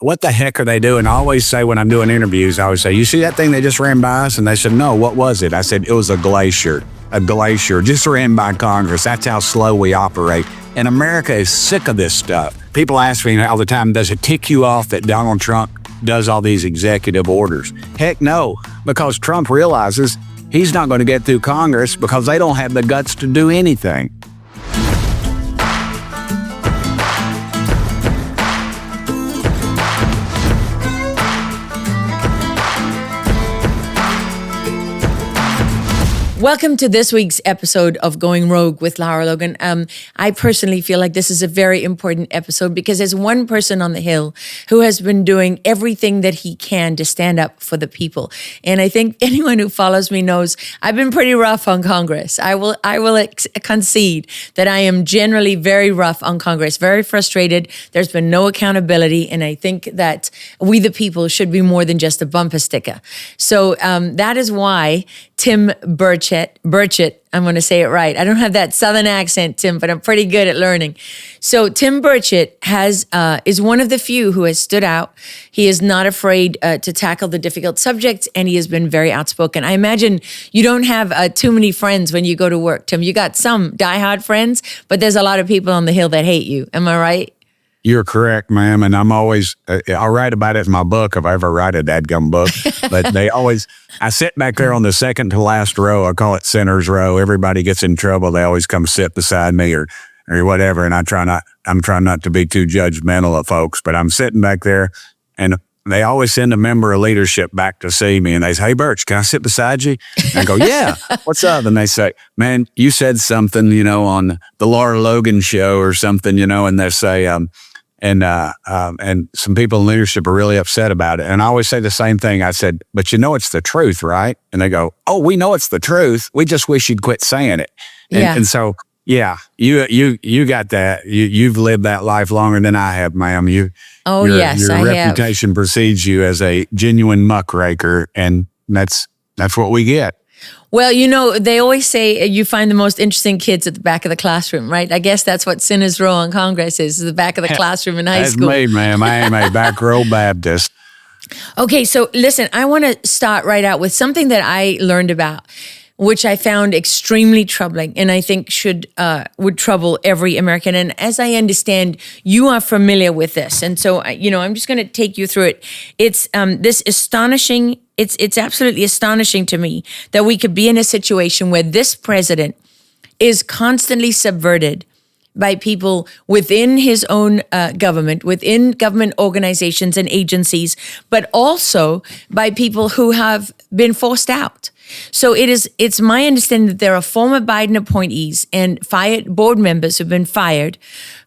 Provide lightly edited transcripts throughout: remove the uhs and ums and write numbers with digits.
what the heck are they doing? I always say when I'm doing interviews, I always say, you see that thing they just ran by us? And they said, no, what was it? I said, it was a glacier. A glacier just ran by Congress. That's how slow we operate. And America is sick of this stuff. People ask me all the time, does it tick you off that Donald Trump does all these executive orders? Heck no, because Trump realizes he's not going to get through Congress because they don't have the guts to do anything. Welcome to this week's episode of Going Rogue with Lara Logan. I personally feel like this is a very important episode because there's one person on the Hill who has been doing everything that he can to stand up for the people. And I think anyone who follows me knows I've been pretty rough on Congress. I will concede that I am generally very rough on Congress, very frustrated. There's been no accountability. And I think that we the people should be more than just a bumper sticker. So that is why Tim Burchett, I'm going to say it right. I don't have that Southern accent, Tim, but I'm pretty good at learning. So Tim Burchett is one of the few who has stood out. He is not afraid to tackle the difficult subjects, and he has been very outspoken. I imagine you don't have too many friends when you go to work, Tim. You got some diehard friends, but there's a lot of people on the Hill that hate you. Am I right? You're correct, ma'am. And I'm always, I'll write about it in my book if I ever write a dadgum book. But I sit back there on the second to last row. I call it Center's Row. Everybody gets in trouble. They always come sit beside me or whatever. And I'm trying not to be too judgmental of folks, but I'm sitting back there and they always send a member of leadership back to see me. And they say, hey, Birch, can I sit beside you? And I go, yeah, what's up? And they say, man, you said something, on the Lara Logan show or something, and they say, and some people in leadership are really upset about it. And I always say the same thing. I said, but it's the truth, right? And they go, oh, we know it's the truth. We just wish you'd quit saying it. And so, yeah, you got that. You've lived that life longer than I have, ma'am. Your reputation precedes you as a genuine muckraker, and that's what we get. Well, they always say you find the most interesting kids at the back of the classroom, right? I guess that's what Sinners Row in Congress is the back of the classroom in high school. That's me, ma'am. I am a back row Baptist. Okay, so listen, I want to start right out with something that I learned about, which I found extremely troubling, and I think would trouble every American. And as I understand, you are familiar with this, and so I'm just going to take you through it. It's this astonishing. It's absolutely astonishing to me that we could be in a situation where this president is constantly subverted by people within his own government, within government organizations and agencies, but also by people who have been forced out. So it's my understanding that there are former Biden appointees and fired board members who've been fired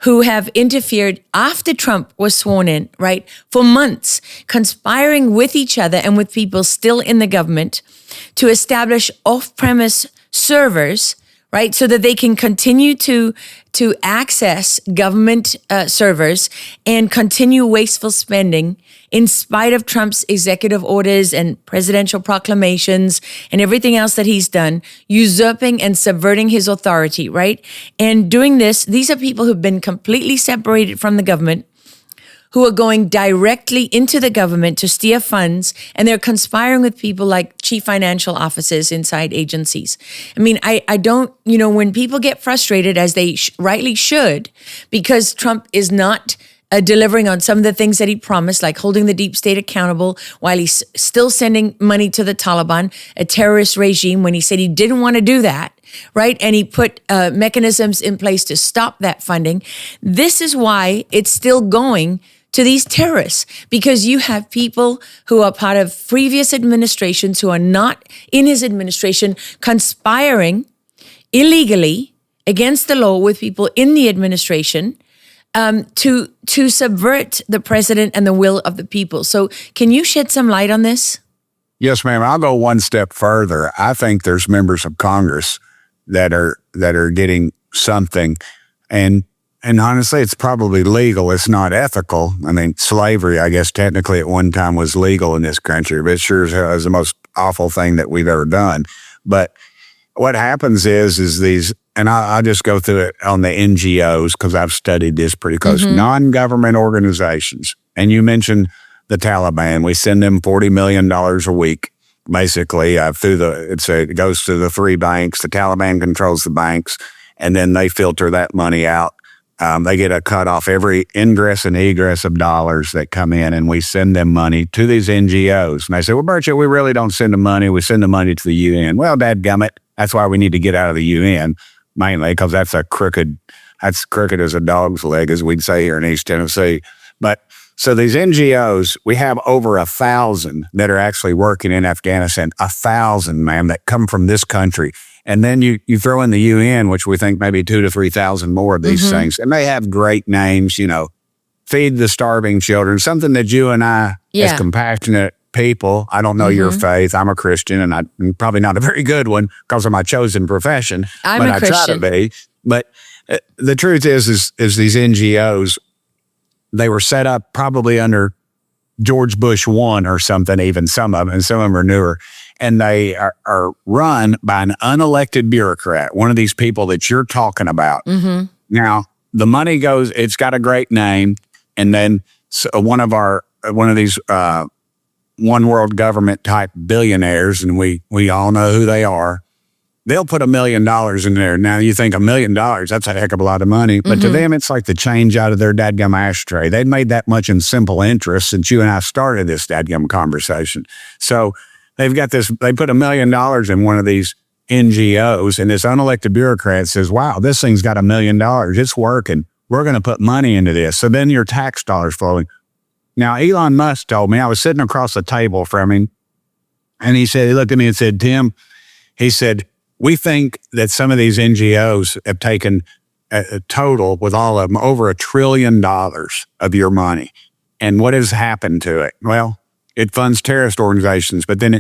who have interfered after Trump was sworn in, right, for months, conspiring with each other and with people still in the government to establish off-premise servers, right, so that they can continue to access government servers and continue wasteful spending in spite of Trump's executive orders and presidential proclamations and everything else that he's done, usurping and subverting his authority, right? And doing this, these are people who've been completely separated from the government, who are going directly into the government to steer funds, and they're conspiring with people like chief financial officers inside agencies. I mean, I don't, when people get frustrated, as they rightly should, because Trump is not delivering on some of the things that he promised, like holding the deep state accountable while he's still sending money to the Taliban, a terrorist regime, when he said he didn't want to do that, right? And he put mechanisms in place to stop that funding. This is why it's still going to these terrorists, because you have people who are part of previous administrations who are not in his administration conspiring illegally against the law with people in the administration to subvert the president and the will of the people. So can you shed some light on this? Yes, ma'am. I'll go one step further. I think there's members of Congress that are getting something, and honestly, it's probably legal. It's not ethical. I mean, slavery, I guess, technically at one time was legal in this country, but it sure is the most awful thing that we've ever done. But what happens is these, and I'll just go through it on the NGOs because I've studied this pretty close. Mm-hmm. Non-government organizations And you mentioned the Taliban. We send them $40 million a week, basically, through it goes to the 3 banks. The Taliban controls the banks, and then they filter that money out. They get a cut off every ingress and egress of dollars that come in, and we send them money to these NGOs. And they say, well, Burchett, we really don't send the money. We send the money to the UN. Well, dadgummit, that's why we need to get out of the UN, mainly, because that's crooked as a dog's leg, as we'd say here in East Tennessee. But so these NGOs, we have over 1,000 that are actually working in Afghanistan, 1,000, ma'am, that come from this country. And then you throw in the UN, which we think maybe 2,000 to 3,000 more of these things. And they have great names, Feed the Starving Children, something that you and I, as compassionate people, I don't know your faith. I'm a Christian, and I'm probably not a very good one because of my chosen profession. I try to be. But the truth is these NGOs, they were set up probably under George Bush 1 or something, even some of them, and some of them are newer. And they are run by an unelected bureaucrat, one of these people that you're talking about. Now, the money goes, it's got a great name. And then one of these one world government type billionaires, and we all know who they are, they'll put $1 million in there. Now, you think $1 million, that's a heck of a lot of money. But to them, it's like the change out of their dadgum ashtray. They've made that much in simple interest since you and I started this dadgum conversation. So they put $1 million in one of these NGOs, and this unelected bureaucrat says, wow, this thing's got $1 million. It's working. We're going to put money into this. So then your tax dollars flowing. Now, Elon Musk told me, I was sitting across the table from him, and he looked at me and said, Tim, he said, we think that some of these NGOs have taken a total with all of them over $1 trillion of your money. And what has happened to it? Well, it funds terrorist organizations, but then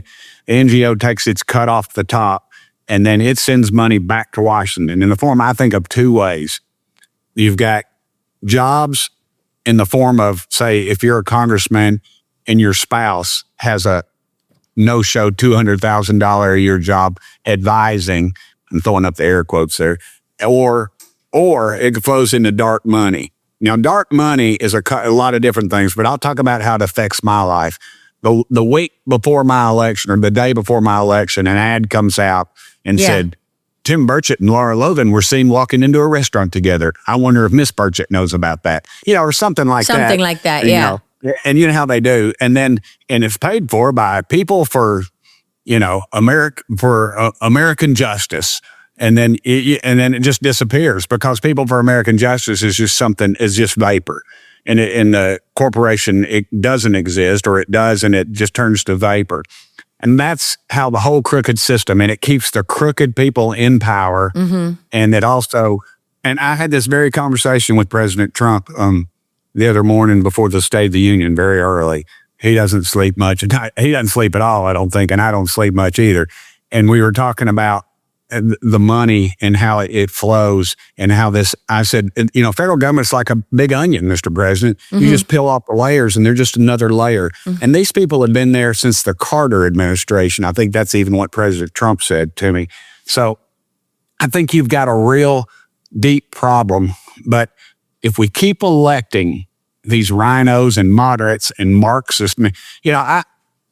the NGO takes its cut off the top, and then it sends money back to Washington in the form, I think, of 2 ways. You've got jobs in the form of, say, if you're a congressman and your spouse has a no-show $200,000 a year job advising, I'm throwing up the air quotes there, or it flows into dark money. Now, dark money is a lot of different things, but I'll talk about how it affects my life. The week before my election, or the day before my election, an ad comes out and said, Tim Burchett and Lara Logan were seen walking into a restaurant together. I wonder if Miss Burchett knows about that, or something like that. Something like that, yeah. And you know how they do. And it's paid for by people for, American justice. And then it just disappears because people for American justice is just vapor. And in the corporation, it doesn't exist, or it does, and it just turns to vapor. And that's how the whole crooked system, and it keeps the crooked people in power. And it also, and I had this very conversation with President Trump the other morning before the State of the Union, very early. He doesn't sleep much. He doesn't sleep at all, I don't think, and I don't sleep much either. And we were talking about the money and how it flows, and how I said, federal government's like a big onion, Mr. President. You just peel off the layers, and they're just another layer. And these people have been there since the Carter administration. I think that's even what President Trump said to me. So I think you've got a real deep problem. But if we keep electing these rhinos and moderates and Marxists,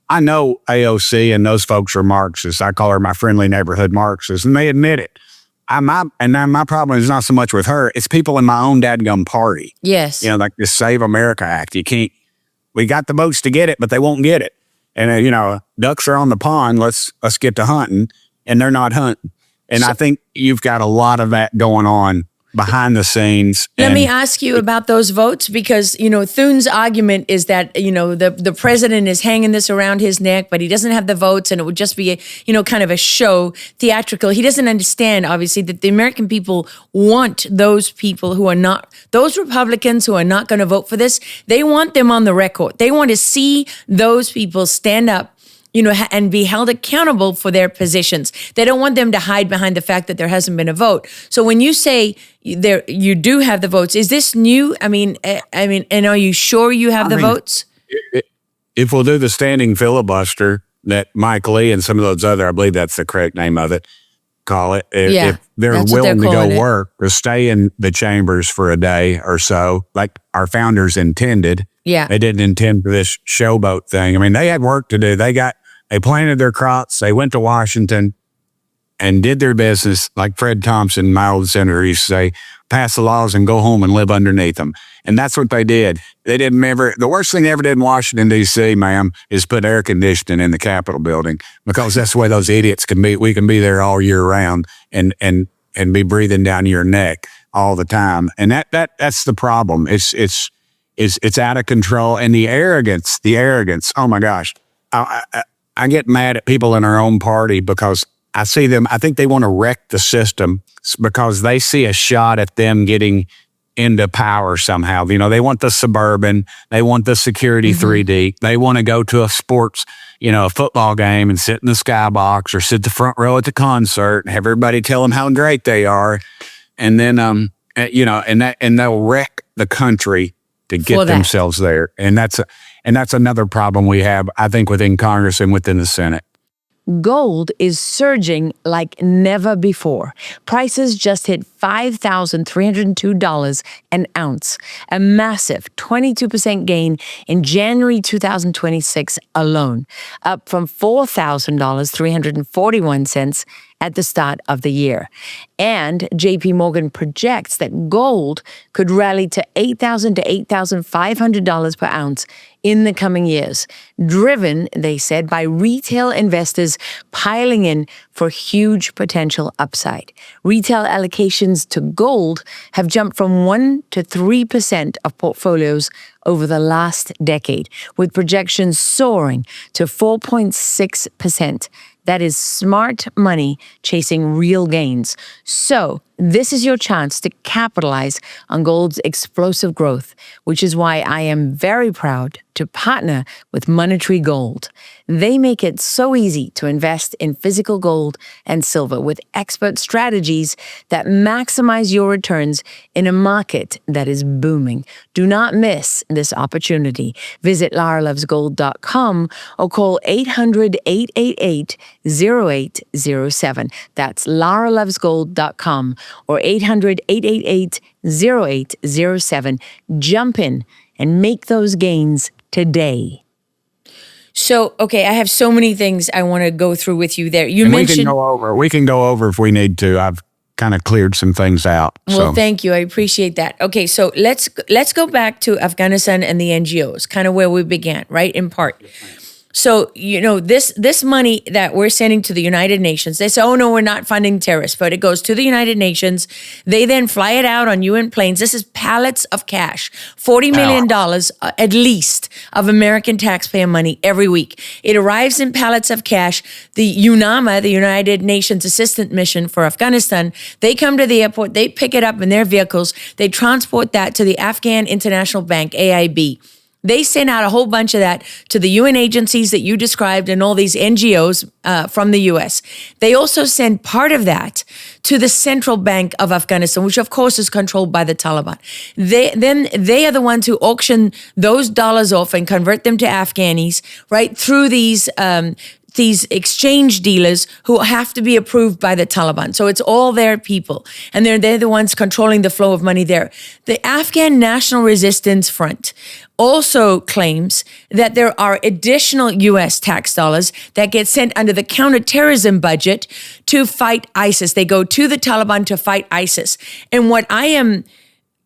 I know AOC and those folks are Marxists. I call her my friendly neighborhood Marxist, and they admit it. My problem is not so much with her; it's people in my own dadgum party. Yes, like this Save America Act. We got the votes to get it, but they won't get it. And ducks are on the pond. Let's get to hunting, and they're not hunting. And I think you've got a lot of that going on behind the scenes. Let me ask you about those votes, because, Thune's argument is that, the president is hanging this around his neck, but he doesn't have the votes, and it would just be kind of a show, theatrical. He doesn't understand, obviously, that the American people want those people who are not, those Republicans who are not going to vote for this, they want them on the record. They want to see those people stand up, and be held accountable for their positions. They don't want them to hide behind the fact that there hasn't been a vote. So when you say you do have the votes, is this new? I mean, and are you sure you have the votes? If we'll do the standing filibuster that Mike Lee and some of those other, I believe that's the correct name of it, call it. If they're willing to go work or stay in the chambers for a day or so, like our founders intended, Yeah. They didn't intend for this showboat thing. I mean, they had work to do. They planted their crops. They went to Washington and did their business, like Fred Thompson, my old senator, used to say, pass the laws and go home and live underneath them. And that's what they did. They didn't ever, the worst thing they ever did in Washington, D.C., ma'am, is put air conditioning in the Capitol building, because that's the way those idiots can be. We can be there all year round and be breathing down your neck all the time. And that's the problem. It's out of control. And the arrogance, oh my gosh. I get mad at people in our own party because I see them, I think they want to wreck the system because they see a shot at them getting into power somehow. You know, they want the Suburban, they want the security 3D, they want to go to a sports, a football game and sit in the skybox or sit the front row at the concert and have everybody tell them how great they are. And then, and they'll wreck the country to get themselves there. And that's another problem we have, I think, within Congress and within the Senate. Gold is surging like never before. Prices just hit $5,302 an ounce, a massive 22% gain in January 2026 alone, up from $4,341 at the start of the year. And JP Morgan projects that gold could rally to $8,000 to $8,500 per ounce in the coming years, driven, they said, by retail investors piling in for huge potential upside. Retail allocations to gold have jumped from 1% to 3% of portfolios over the last decade, with projections soaring to 4.6%. That is smart money chasing real gains. So this is your chance to capitalize on gold's explosive growth, which is why I am very proud to partner with Monetary Gold. They make it so easy to invest in physical gold and silver with expert strategies that maximize your returns in a market that is booming. Do not miss this opportunity. Visit LaraLovesGold.com or call 800-888-0807. That's LaraLovesGold.com or 800-888-0807. Jump in and make those gains today. So, okay, I have so many things I want to go through with you there. You mentioned we can go over if we need to. I've kind of cleared some things out. Well, thank you. I appreciate that. Okay, so let's go back to Afghanistan and the NGOs, kind of where we began, right? In part. So, this money that we're sending to the United Nations, they say, oh, no, we're not funding terrorists, but it goes to the United Nations. They then fly it out on UN planes. This is pallets of cash, $40 million at least of American taxpayer money every week. It arrives in pallets of cash. The UNAMA, the United Nations Assistance Mission for Afghanistan, they come to the airport, they pick it up in their vehicles, they transport that to the Afghan International Bank, AIB. They send out a whole bunch of that to the UN agencies that you described and all these NGOs from the US. They also send part of that to the Central Bank of Afghanistan, which of course is controlled by the Taliban. They are the ones who auction those dollars off and convert them to Afghanis, right, through these exchange dealers who have to be approved by the Taliban. So it's all their people. And they're the ones controlling the flow of money there. The Afghan National Resistance Front also claims that there are additional U.S. tax dollars that get sent under the counterterrorism budget to fight ISIS. They go to the Taliban to fight ISIS. And what I am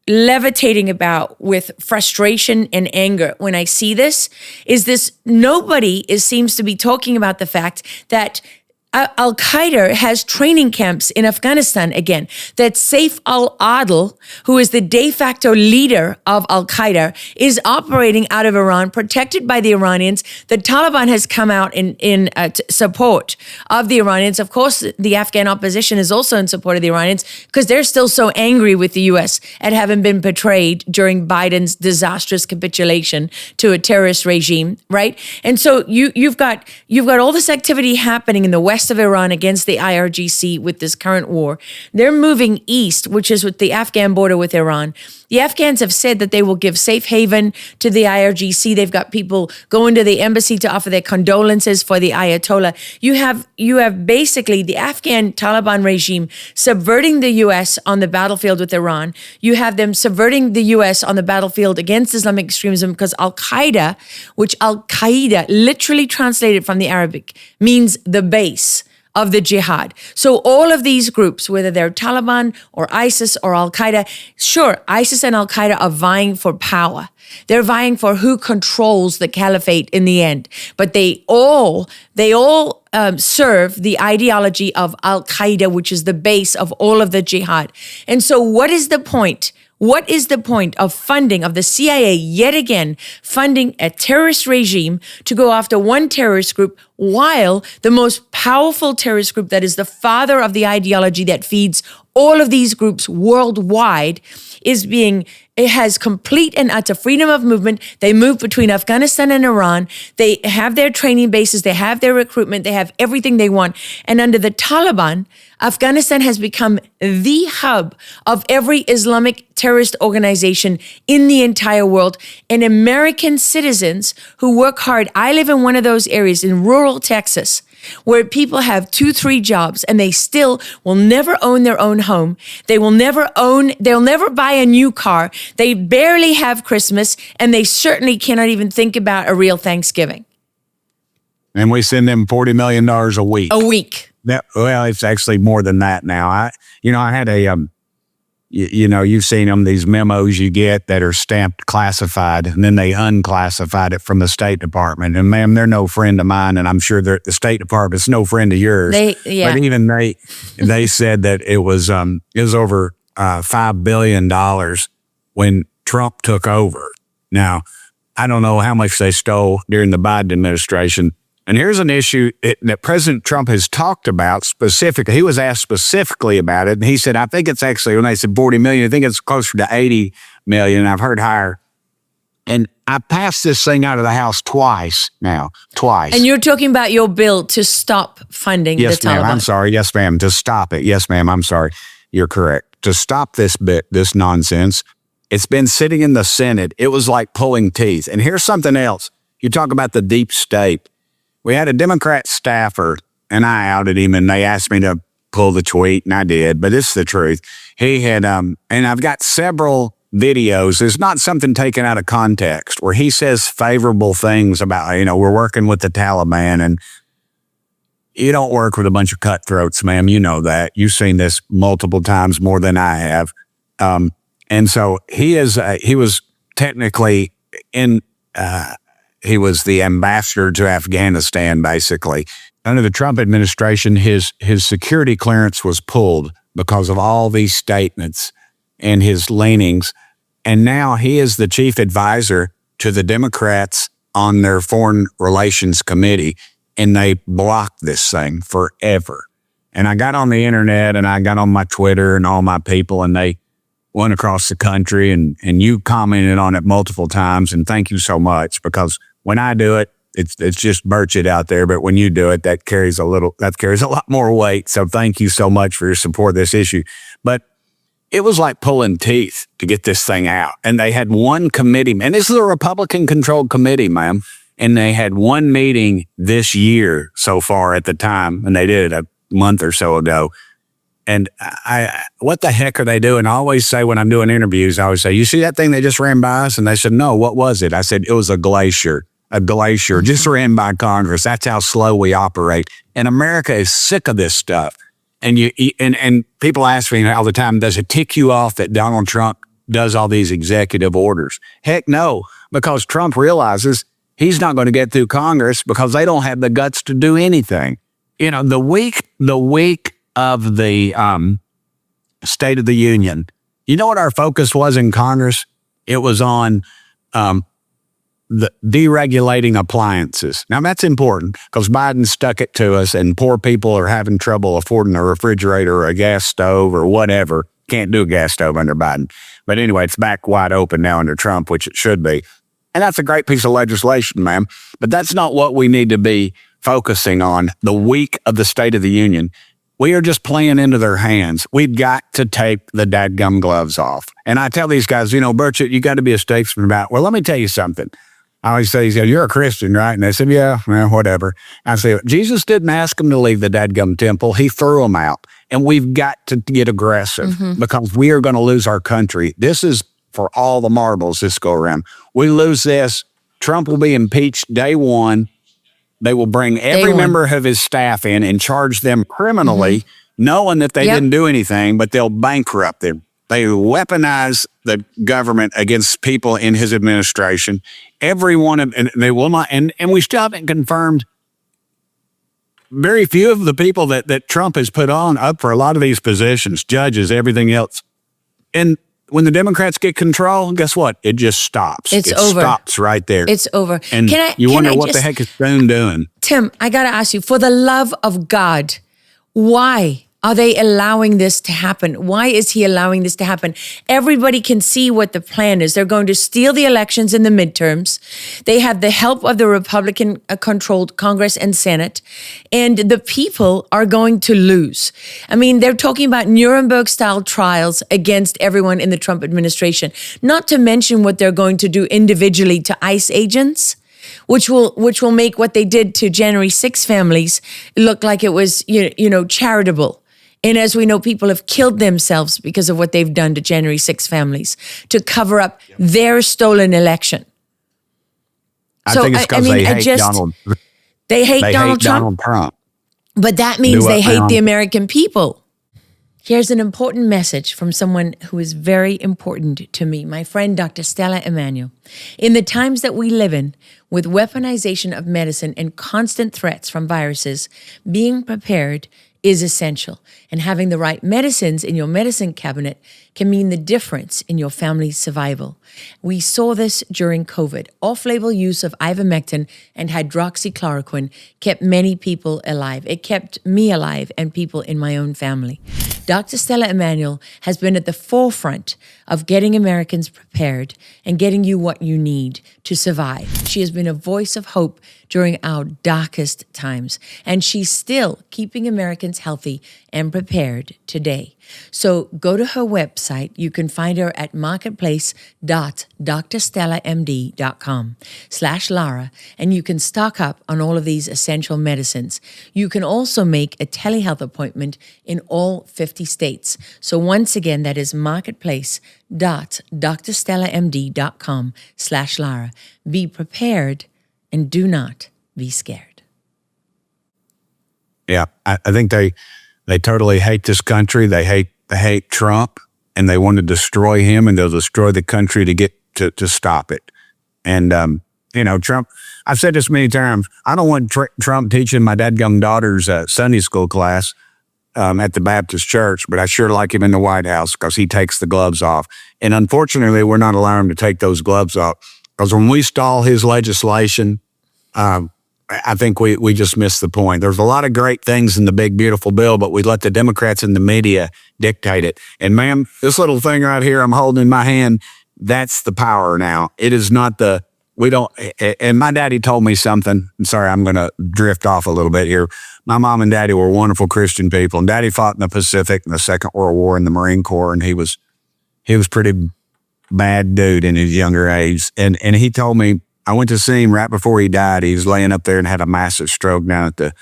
levitating about with frustration and anger when I see this is nobody seems to be talking about the fact that Al-Qaeda has training camps in Afghanistan again, that Saif al-Adil, who is the de facto leader of Al-Qaeda, is operating out of Iran, protected by the Iranians. The Taliban has come out in support of the Iranians. Of course, the Afghan opposition is also in support of the Iranians because they're still so angry with the U.S. at having been betrayed during Biden's disastrous capitulation to a terrorist regime, right? And so you've got all this activity happening in the west of Iran against the IRGC with this current war. They're moving east, which is with the Afghan border with Iran. The Afghans have said that they will give safe haven to the IRGC. They've got people going to the embassy to offer their condolences for the Ayatollah. You have basically the Afghan Taliban regime subverting the U.S. on the battlefield with Iran. You have them subverting the U.S. on the battlefield against Islamic extremism because Al-Qaeda, which Al-Qaeda literally translated from the Arabic, means the base of the jihad. So all of these groups, whether they're Taliban or ISIS or Al-Qaeda, sure, ISIS and Al-Qaeda are vying for power. They're vying for who controls the caliphate in the end. But they all serve the ideology of Al-Qaeda, which is the base of all of the jihad. And so what is the point? What is the point of funding, of the CIA yet again funding a terrorist regime to go after one terrorist group while the most powerful terrorist group that is the father of the ideology that feeds all of these groups worldwide it has complete and utter freedom of movement. They move between Afghanistan and Iran. They have their training bases. They have their recruitment. They have everything they want. And under the Taliban, Afghanistan has become the hub of every Islamic terrorist organization in the entire world. And American citizens who work hard, I live in one of those areas in rural Texas, where people have 2-3 jobs and they still will never own their own home. They'll never buy a new car. They barely have Christmas, and they certainly cannot even think about a real Thanksgiving. And we send them $40 million a week. A week. Well, it's actually more than that now. I had a, you've seen them, these memos you get that are stamped classified, and then they unclassified it from the State Department. And ma'am, they're no friend of mine, and I'm sure the State Department's no friend of yours. But even they said that it was over $5 billion when Trump took over. Now, I don't know how much they stole during the Biden administration. And here's an issue that President Trump has talked about specifically. He was asked specifically about it, and he said, I think it's actually, when they said 40 million, I think it's closer to 80 million. I've heard higher. And I passed this thing out of the House twice. And you're talking about your bill to stop funding the Taliban. Yes, ma'am. I'm sorry. Yes, ma'am. To stop it. Yes, ma'am. I'm sorry. You're correct. To stop this nonsense. It's been sitting in the Senate. It was like pulling teeth. And here's something else. You talk about the deep state. We had a Democrat staffer, and I outed him, and they asked me to pull the tweet, and I did, but it's the truth. He had, and I've got several videos. There's not something taken out of context where he says favorable things about, we're working with the Taliban, and you don't work with a bunch of cutthroats, ma'am. You know that. You've seen this multiple times more than I have. And so he was technically he was the ambassador to Afghanistan, basically. Under the Trump administration, his security clearance was pulled because of all these statements and his leanings. And now he is the chief advisor to the Democrats on their Foreign Relations Committee, and they blocked this thing forever. And I got on the internet, and I got on my Twitter and all my people, and they went across the country, and you commented on it multiple times, and thank you so much, because when I do it, it's just Burchett out there, but when you do it, that carries a lot more weight. So thank you so much for your support of this issue. But it was like pulling teeth to get this thing out. And they had one committee, and this is a Republican-controlled committee, ma'am, and they had one meeting this year so far at the time, and they did it a month or so ago. And what the heck are they doing? I always say when I'm doing interviews, I always say, you see that thing they just ran by us? And they said, no, what was it? I said, it was a glacier. A glacier just ran by Congress. That's how slow we operate. And America is sick of this stuff. And and people ask me all the time, does it tick you off that Donald Trump does all these executive orders? Heck no, because Trump realizes he's not going to get through Congress because they don't have the guts to do anything. The week of the State of the Union, you know what our focus was in Congress? It was on the deregulating appliances. Now, that's important because Biden stuck it to us, and poor people are having trouble affording a refrigerator or a gas stove or whatever. Can't do a gas stove under Biden. But anyway, it's back wide open now under Trump, which it should be. And that's a great piece of legislation, ma'am. But that's not what we need to be focusing on the week of the State of the Union. We are just playing into their hands. We've got to take the dadgum gloves off. And I tell these guys, Burchett, you got to be a statesman about, well, let me tell you something. I always say, you're a Christian, right? And they said, yeah, well, whatever. I say, Jesus didn't ask them to leave the dadgum temple. He threw them out. And we've got to get aggressive because we are going to lose our country. This is for all the marbles this go around. We lose this, Trump will be impeached day one. They will bring every member of his staff in and charge them criminally, knowing that they didn't do anything, but they'll bankrupt them. They weaponize the government against people in his administration. Every one of, and they will not, and we still haven't confirmed very few of the people that Trump has put on up for a lot of these positions, judges, everything else. And when the Democrats get control, guess what? It just stops. It over. Stops right there. It's over. And you wonder what the heck is Spoon doing? Tim, I got to ask you, for the love of God, why are they allowing this to happen? Why is he allowing this to happen? Everybody can see what the plan is. They're going to steal the elections in the midterms. They have the help of the Republican-controlled Congress and Senate, and the people are going to lose. I mean, they're talking about Nuremberg-style trials against everyone in the Trump administration, not to mention what they're going to do individually to ICE agents, which will make what they did to January 6 families look like it was, charitable. And as we know, people have killed themselves because of what they've done to January 6 families to cover up their stolen election. I think it's because they hate Donald. They hate Donald Trump. But that means they hate the American people. Here's an important message from someone who is very important to me, my friend, Dr. Stella IMMANUEL. In the times that we live in, with weaponization of medicine and constant threats from viruses, being prepared is essential. And having the right medicines in your medicine cabinet can mean the difference in your family's survival. We saw this during COVID. Off-label use of ivermectin and hydroxychloroquine kept many people alive. It kept me alive and people in my own family. Dr. Stella IMMANUEL has been at the forefront of getting Americans prepared and getting you what you need to survive. She has been a voice of hope during our darkest times, and she's still keeping Americans healthy and prepared today. So go to her website. You can find her at marketplace.drstellamd.com/Lara, and you can stock up on all of these essential medicines. You can also make a telehealth appointment in all 50 states. So once again, that is marketplace.drstellamd.com/Lara. Be prepared and do not be scared. Yeah, I think they totally hate this country. They hate Trump, and they want to destroy him, and they'll destroy the country to get to stop it. And Trump. I've said this many times. I don't want Trump teaching my dadgum daughter's Sunday school class at the Baptist church, but I sure like him in the White House because he takes the gloves off. And unfortunately, we're not allowing him to take those gloves off because when we stall his legislation, I think we just missed the point. There's a lot of great things in the big, beautiful bill, but we let the Democrats and the media dictate it. And ma'am, this little thing right here I'm holding in my hand, that's the power now. It is not and my daddy told me something. I'm sorry, I'm going to drift off a little bit here. My mom and daddy were wonderful Christian people, and daddy fought in the Pacific in the Second World War in the Marine Corps, and he was pretty bad dude in his younger age. And he told me, I went to see him right before he died. He was laying up there and had a massive stroke down at the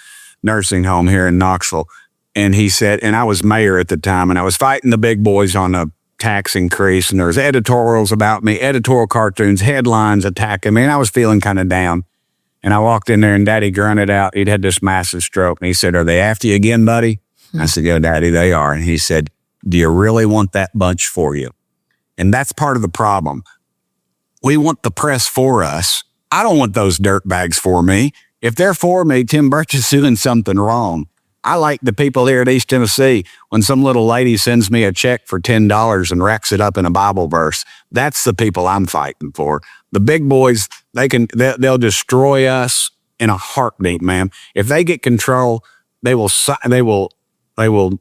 nursing home here in Knoxville. And he said, and I was mayor at the time, and I was fighting the big boys on a tax increase, and there was editorials about me, editorial cartoons, headlines attacking me, and I was feeling kind of down. And I walked in there, and Daddy grunted out. He'd had this massive stroke, and he said, "Are they after you again, buddy?" I said, "Yeah, Daddy, they are." And he said, "Do you really want that bunch for you?" And that's part of the problem. We want the press for us. I don't want those dirtbags for me. If they're for me, Tim Burchett's doing something wrong. I like the people here at East Tennessee when some little lady sends me a check for $10 and racks it up in a Bible verse. That's the people I'm fighting for. The big boys, they'll destroy us in a heartbeat, man. If they get control, they will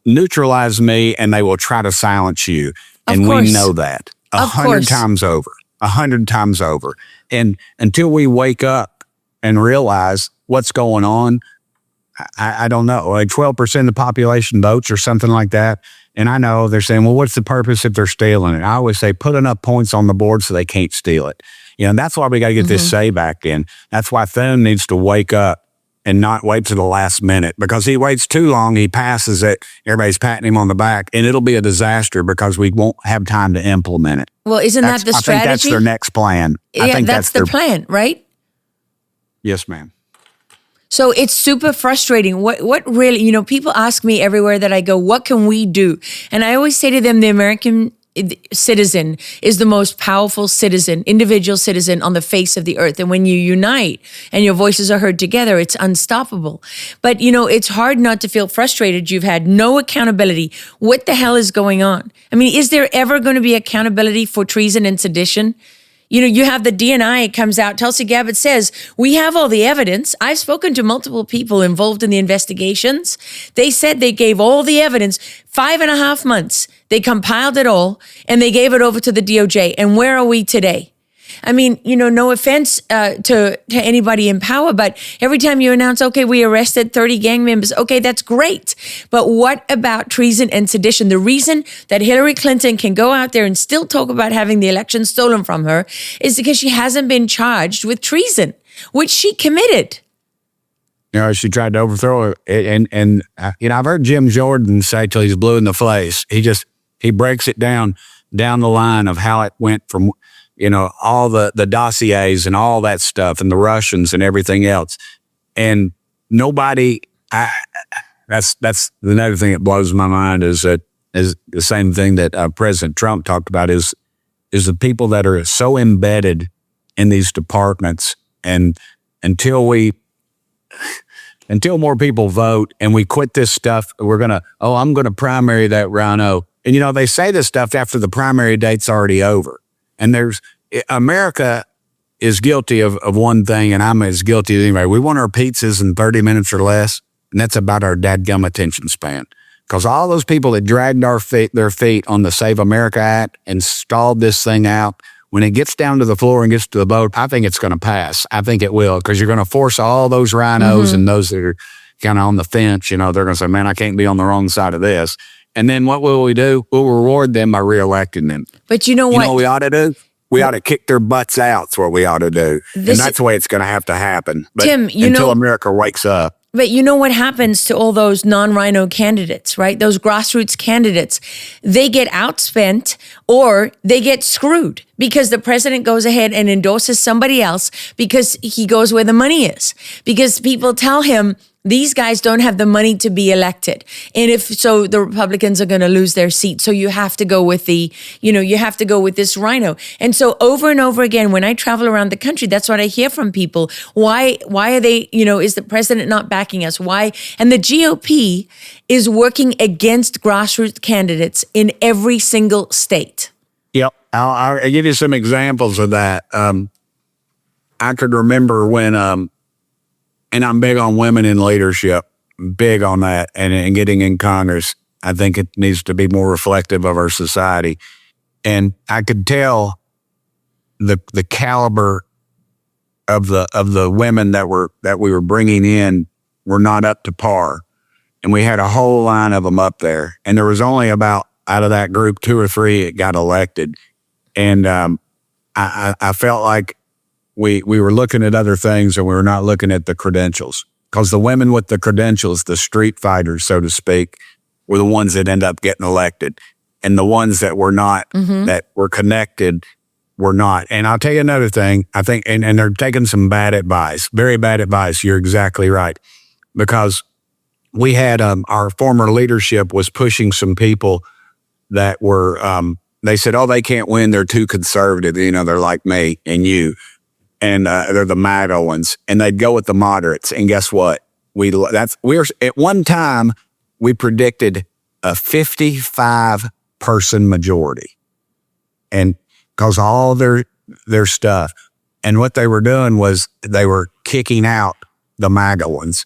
neutralize me, and they will try to silence you. And we know that 100 times over. 100 times over. And until we wake up and realize what's going on, I don't know, like 12% of the population votes or something like that. And I know they're saying, well, what's the purpose if they're stealing it? I always say, put enough points on the board so they can't steal it. And that's why we got to get this say back in. That's why Thune needs to wake up and not wait to the last minute, because he waits too long, he passes it, everybody's patting him on the back, and it'll be a disaster because we won't have time to implement it. Well, isn't that the strategy? I think that's their next plan. Yeah, I think that's the plan, right? Yes, ma'am. So it's super frustrating. What really, people ask me everywhere that I go, what can we do? And I always say to them, the American citizen is the most powerful citizen, individual citizen on the face of the earth. And when you unite and your voices are heard together, it's unstoppable. But, it's hard not to feel frustrated. You've had no accountability. What the hell is going on? I mean, is there ever going to be accountability for treason and sedition? You have the DNI comes out, Tulsi Gabbard says, we have all the evidence. I've spoken to multiple people involved in the investigations. They said they gave all the evidence, 5.5 months. They compiled it all and they gave it over to the DOJ. And where are we today? I mean, no offense to anybody in power, but every time you announce, okay, we arrested 30 gang members, okay, that's great. But what about treason and sedition? The reason that Hillary Clinton can go out there and still talk about having the election stolen from her is because she hasn't been charged with treason, which she committed. She tried to overthrow it. And I've heard Jim Jordan say till he's blue in the face, he breaks it down the line of how it went from all the dossiers and all that stuff and the Russians and everything else. And nobody, that's another thing that blows my mind is the same thing that President Trump talked about is the people that are so embedded in these departments. And until more people vote and we quit this stuff, I'm going to primary that Rhino. And, they say this stuff after the primary date's already over. And America is guilty of one thing, and I'm as guilty as anybody. We want our pizzas in 30 minutes or less, and that's about our dadgum attention span. Because all those people that dragged their feet on the Save America Act and stalled this thing out, when it gets down to the floor and gets to the vote, I think it's going to pass. I think it will, because you're going to force all those rhinos and those that are kind of on the fence, they're going to say, man, I can't be on the wrong side of this. And then what will we do? We'll reward them by reelecting them. But you know what? You know what we ought to do? We ought to kick their butts out. That's what we ought to do. And that's the way it's going to have to happen. But Tim, until America wakes up. But you know what happens to all those non-Rhino candidates, right? Those grassroots candidates, they get outspent or they get screwed because the president goes ahead and endorses somebody else because he goes where the money is. Because people tell him, these guys don't have the money to be elected. And if so, the Republicans are going to lose their seat. So you have to go with you have to go with this Rhino. And so over and over again, when I travel around the country, that's what I hear from people. Why are they, is the president not backing us? Why? And the GOP is working against grassroots candidates in every single state. Yep. I'll give you some examples of that. I could remember when, and I'm big on women in leadership, big on that, and getting in Congress. I think it needs to be more reflective of our society. And I could tell the caliber of the women that we were bringing in were not up to par. And we had a whole line of them up there. And there was only about, out of that group, 2 or 3 that got elected. And I felt like we were looking at other things and we were not looking at the credentials, because the women with the credentials, the street fighters, so to speak, were the ones that end up getting elected, and the ones that were not, that were connected, were not. And I'll tell you another thing, I think, and they're taking some bad advice, very bad advice. You're exactly right, because we had our former leadership was pushing some people that were, they said, oh, they can't win, they're too conservative, they're like me and you. And they're the MAGA ones, and they'd go with the moderates. And guess what? We were at one time we predicted a 55-person majority, and because all their stuff, and what they were doing was they were kicking out the MAGA ones.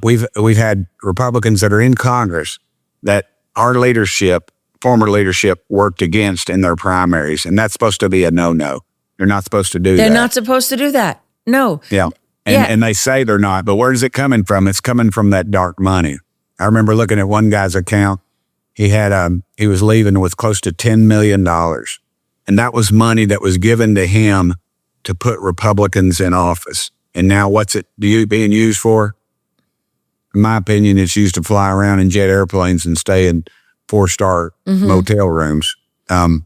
We've had Republicans that are in Congress that our leadership, former leadership, worked against in their primaries, and that's supposed to be a no-no. They're not supposed to do that. They're not supposed to do that. No. Yeah. And they say they're not, but where's it coming from? It's coming from that dark money. I remember looking at one guy's account. He was leaving with close to $10 million. And that was money that was given to him to put Republicans in office. And now what's it being used for? In my opinion, it's used to fly around in jet airplanes and stay in 4-star motel rooms and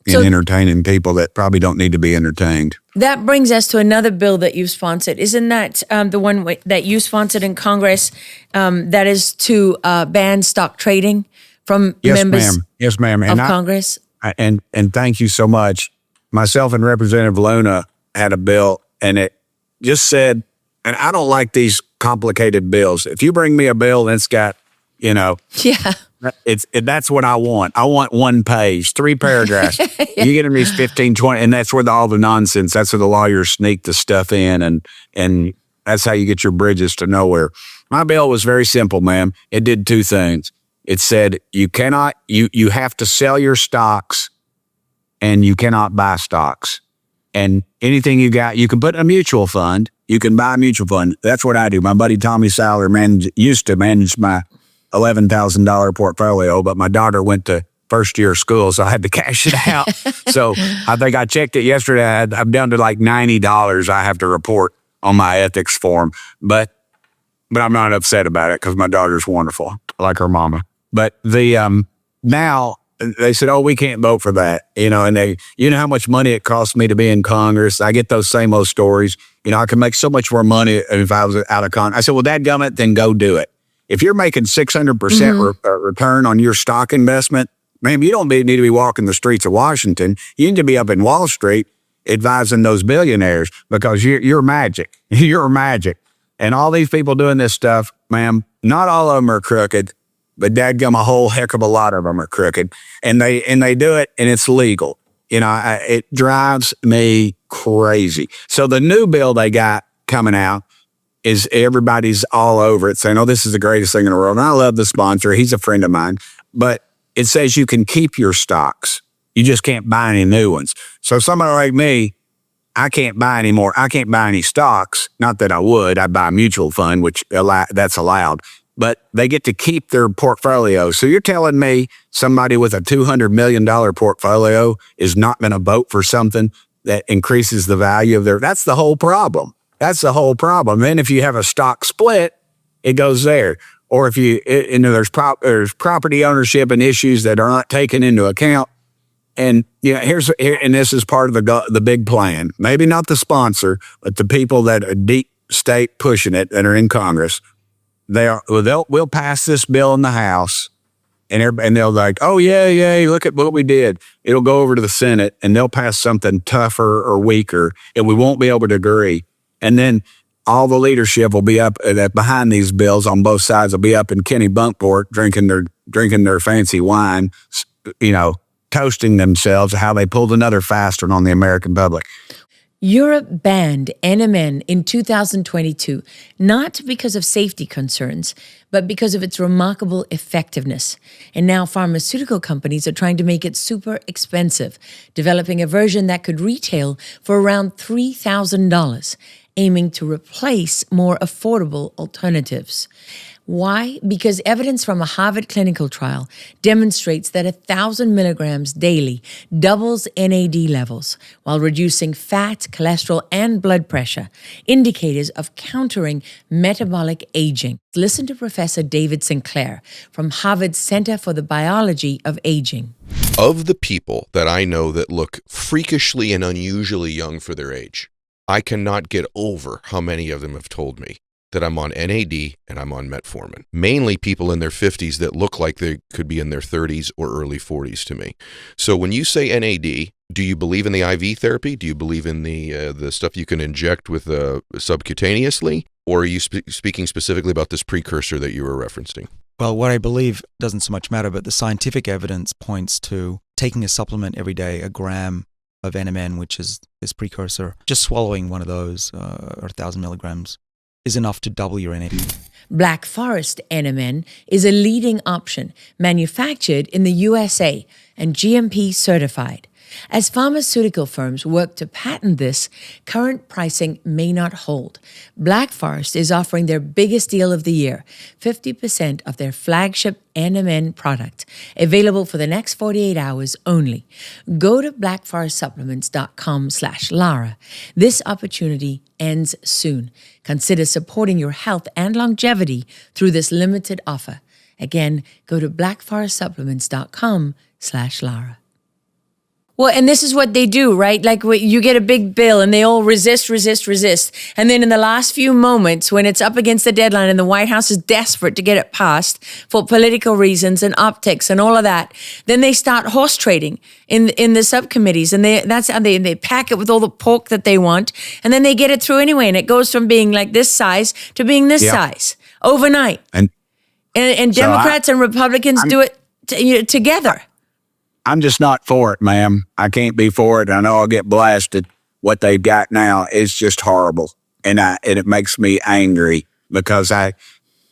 entertaining people that probably don't need to be entertained. That brings us to another bill that you sponsored. Isn't that the one that you sponsored in Congress that is to ban stock trading from members Yes, ma'am. of Congress? And thank you so much. Myself and Representative Luna had a bill, and it just said, and I don't like these complicated bills. If you bring me a bill that's got, that's what I want. I want one page, 3 paragraphs. You get them these 15, 20, and that's where all the nonsense, that's where the lawyers sneak the stuff in, and that's how you get your bridges to nowhere. My bill was very simple, ma'am. It did 2 things. It said you have to sell your stocks and you cannot buy stocks. And anything you got, you can put in a mutual fund. You can buy a mutual fund. That's what I do. My buddy Tommy Saller used to manage my $11,000 portfolio, but my daughter went to first year of school, so I had to cash it out. So I think I checked it yesterday. I'm down to like $90 I have to report on my ethics form. But I'm not upset about it because my daughter's wonderful. I like her mama. But now they said, oh, we can't vote for that. And how much money it cost me to be in Congress. I get those same old stories. I could make so much more money if I was out of Congress. I said, well, dadgummit, then go do it. If you're making 600% return on your stock investment, man, you don't need to be walking the streets of Washington. You need to be up in Wall Street advising those billionaires because you're magic. You're magic. And all these people doing this stuff, ma'am, not all of them are crooked, but dadgum, a whole heck of a lot of them are crooked. And they do it, and it's legal. It drives me crazy. So the new bill they got coming out is everybody's all over it saying, oh, this is the greatest thing in the world. And I love the sponsor. He's a friend of mine. But it says you can keep your stocks. You just can't buy any new ones. So somebody like me, I can't buy any more. I can't buy any stocks. Not that I would. I'd buy a mutual fund, which that's allowed. But they get to keep their portfolio. So you're telling me somebody with a $200 million portfolio is not going to vote for something that increases the value of that's the whole problem. That's the whole problem. Then if you have a stock split, it goes there. Or if there's property ownership and issues that are not taken into account. And and this is part of the big plan. Maybe not the sponsor, but the people that are deep state pushing it that are in Congress. We'll pass this bill in the House, and they'll like, oh yeah, look at what we did. It'll go over to the Senate, and they'll pass something tougher or weaker, and we won't be able to agree. And then all the leadership will be up behind these bills on both sides. Will be up in Kennebunkport drinking their fancy wine, toasting themselves how they pulled another fast one on the American public. Europe banned NMN in 2022, not because of safety concerns, but because of its remarkable effectiveness. And now pharmaceutical companies are trying to make it super expensive, developing a version that could retail for around $3,000, aiming to replace more affordable alternatives. Why? Because evidence from a Harvard clinical trial demonstrates that 1,000 milligrams daily doubles NAD levels while reducing fat, cholesterol, and blood pressure, indicators of countering metabolic aging. Listen to Professor David Sinclair from Harvard's Center for the Biology of Aging. Of the people that I know that look freakishly and unusually young for their age, I cannot get over how many of them have told me that I'm on NAD and I'm on metformin. Mainly people in their 50s that look like they could be in their 30s or early 40s to me. So when you say NAD, do you believe in the IV therapy? Do you believe in the stuff you can inject with subcutaneously? Or are you speaking specifically about this precursor that you were referencing? Well, what I believe doesn't so much matter, but the scientific evidence points to taking a supplement every day, a gram of NMN, which is this precursor, just swallowing one of those, or 1,000 milligrams, is enough to double your NAD. Black Forest NMN is a leading option, manufactured in the USA and GMP certified. As pharmaceutical firms work to patent this, current pricing may not hold. Black Forest is offering their biggest deal of the year, 50% of their flagship NMN product, available for the next 48 hours only. Go to blackforestsupplements.com/Lara. This opportunity ends soon. Consider supporting your health and longevity through this limited offer. Again, go to blackforestsupplements.com/Lara. Well, and this is what they do, right? Like you get a big bill and they all resist. And then in the last few moments, when it's up against the deadline and the White House is desperate to get it passed for political reasons and optics and all of that, then they start horse trading in the subcommittees. And that's how they pack it with all the pork that they want. And then they get it through anyway. And it goes from being like this size to being this size overnight. And Democrats and Republicans do it together. I'm just not for it, ma'am. I can't be for it. I know I'll get blasted. What they've got now is just horrible, and it makes me angry because I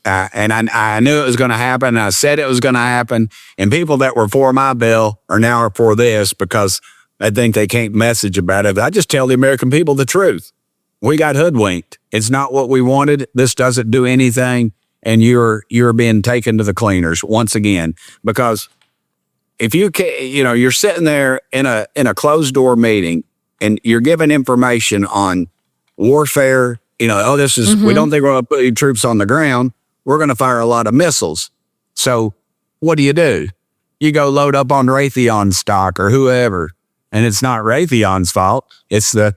knew it was going to happen. I said it was going to happen, and people that were for my bill are now for this because they think they can't message about it. I just tell the American people the truth. We got hoodwinked. It's not what we wanted. This doesn't do anything, and you're being taken to the cleaners once again because. If you're sitting there in a closed door meeting and you're giving information on warfare, this is, we don't think we're going to put any troops on the ground. We're going to fire a lot of missiles. So what do? You go load up on Raytheon stock or whoever, and it's not Raytheon's fault. It's the,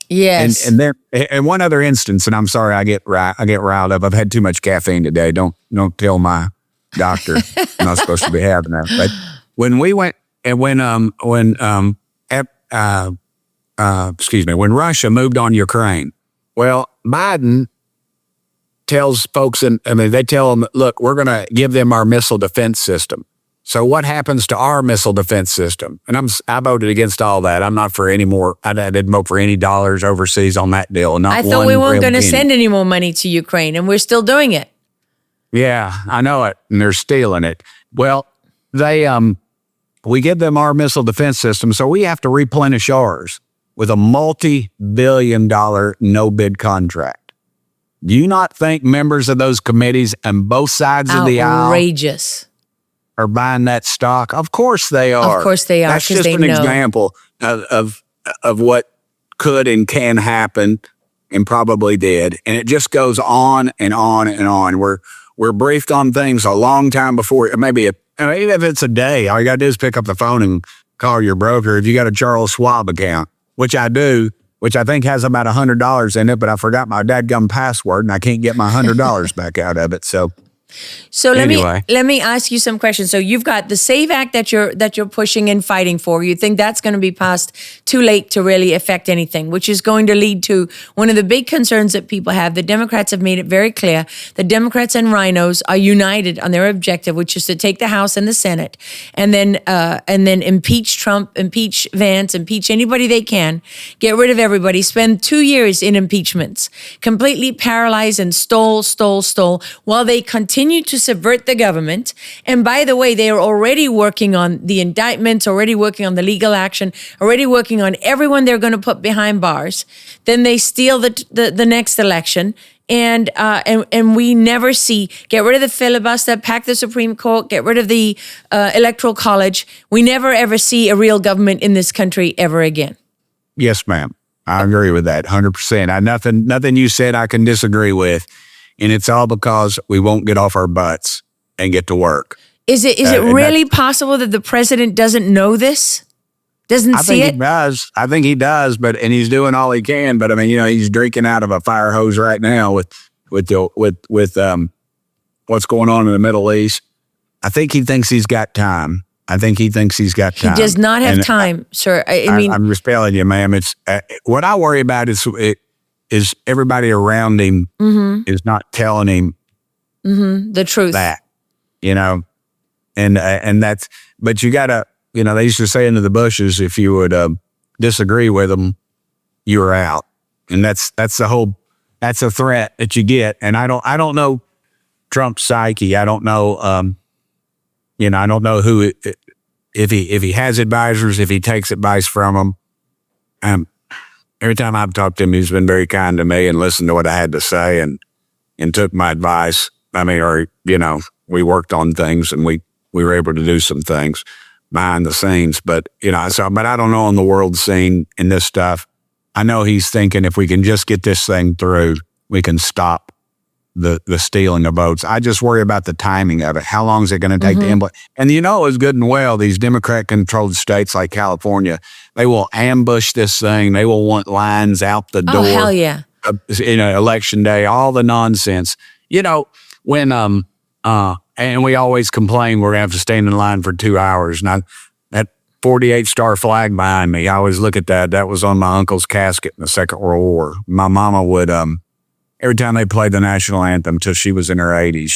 Yes. And one other instance, and I'm sorry, I get riled up. I've had too much caffeine today. Don't tell my doctor I'm not supposed to be having that. But when we went and when Russia moved on Ukraine, well, Biden tells folks, they tell them, look, we're going to give them our missile defense system. So what happens to our missile defense system? And I voted against all that. I'm not for any more. I didn't vote for any dollars overseas on that deal. I thought we weren't going to send any more money to Ukraine, and we're still doing it. Yeah, I know it, and they're stealing it. Well, we give them our missile defense system, so we have to replenish ours with a multi-billion-dollar no-bid contract. Do you not think members of those committees on both sides of the aisle are buying that stock? Of course they are. Of course they are. That's just an example of what could and can happen, and probably did, and it just goes on and on and on. We're briefed on things a long time before, even if it's a day, all you got to do is pick up the phone and call your broker. If you got a Charles Schwab account, which I do, which I think has about $100 in it, but I forgot my dadgum password and I can't get my $100 back out of it. So anyway. let me ask you some questions. So you've got the SAVE Act that you're pushing and fighting for. You think that's going to be passed too late to really affect anything, which is going to lead to one of the big concerns that people have. The Democrats have made it very clear. The Democrats and Rhinos are united on their objective, which is to take the House and the Senate, and then impeach Trump, impeach Vance, impeach anybody they can, get rid of everybody, spend 2 years in impeachments, completely paralyze and stall while they continue to subvert the government. And by the way, they are already working on the indictments, already working on the legal action, already working on everyone they're going to put behind bars. Then they steal the next election. And we never see, get rid of the filibuster, pack the Supreme Court, get rid of the Electoral College. We never ever see a real government in this country ever again. Yes, ma'am. I agree with that 100%. Nothing you said I can disagree with. And it's all because we won't get off our butts and get to work. Is it really possible that the president doesn't know this? Doesn't see it? I think he does, and he's doing all he can. But he's drinking out of a fire hose right now with what's going on in the Middle East. I think he thinks he's got time. He does not have time, sir. I'm just telling you, ma'am. It's what I worry about is everybody around him is not telling him the truth. And that's, but you gotta, they used to say into the bushes, if you would disagree with them, you were out. And that's a threat that you get. And I don't know Trump's psyche. I don't know, I don't know who if he has advisors, if he takes advice from them, every time I've talked to him, he's been very kind to me and listened to what I had to say and took my advice. I mean, or, we worked on things and we were able to do some things behind the scenes. But, but I don't know on the world scene in this stuff. I know he's thinking if we can just get this thing through, we can stop the stealing of votes. I just worry about the timing of it. How long is it going to take to implement? And it's good and well, these Democrat-controlled states like California, they will ambush this thing. They will want lines out the door. Oh, hell yeah. Election day, all the nonsense. When and we always complain we're going to have to stand in line for 2 hours. And that 48-star flag behind me, I always look at that. That was on my uncle's casket in the Second World War. My mama would, every time they played the national anthem till she was in her 80s,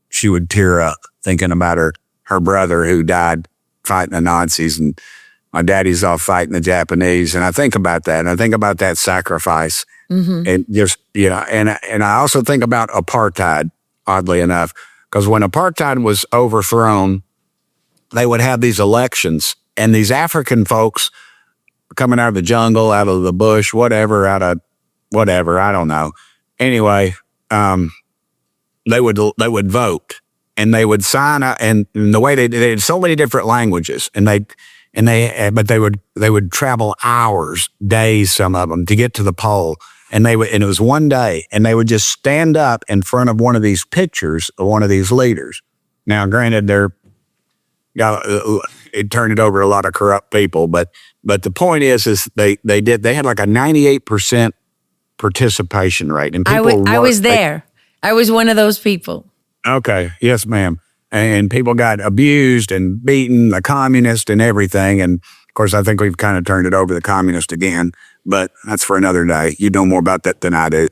she would tear up thinking about her brother who died fighting the Nazis, and my daddy's off fighting the Japanese. And I think about that, and I think about that sacrifice. And just, and I also think about apartheid, oddly enough, because when apartheid was overthrown, they would have these elections, and these African folks coming out of the jungle, out of the bush, whatever, I don't know. Anyway, they would vote, and they would sign up, and the way they had so many different languages, but they would travel hours, days, some of them, to get to the poll. And it was one day, and they would just stand up in front of one of these pictures of one of these leaders. Now, granted, it turned it over to a lot of corrupt people, but the point is they had like a 98% participation rate, and people I was there. I was one of those people. Okay, yes, ma'am. And people got abused and beaten, the communists and everything. And of course, I think we've kind of turned it over to the communists again. But that's for another day. You know more about that than I do.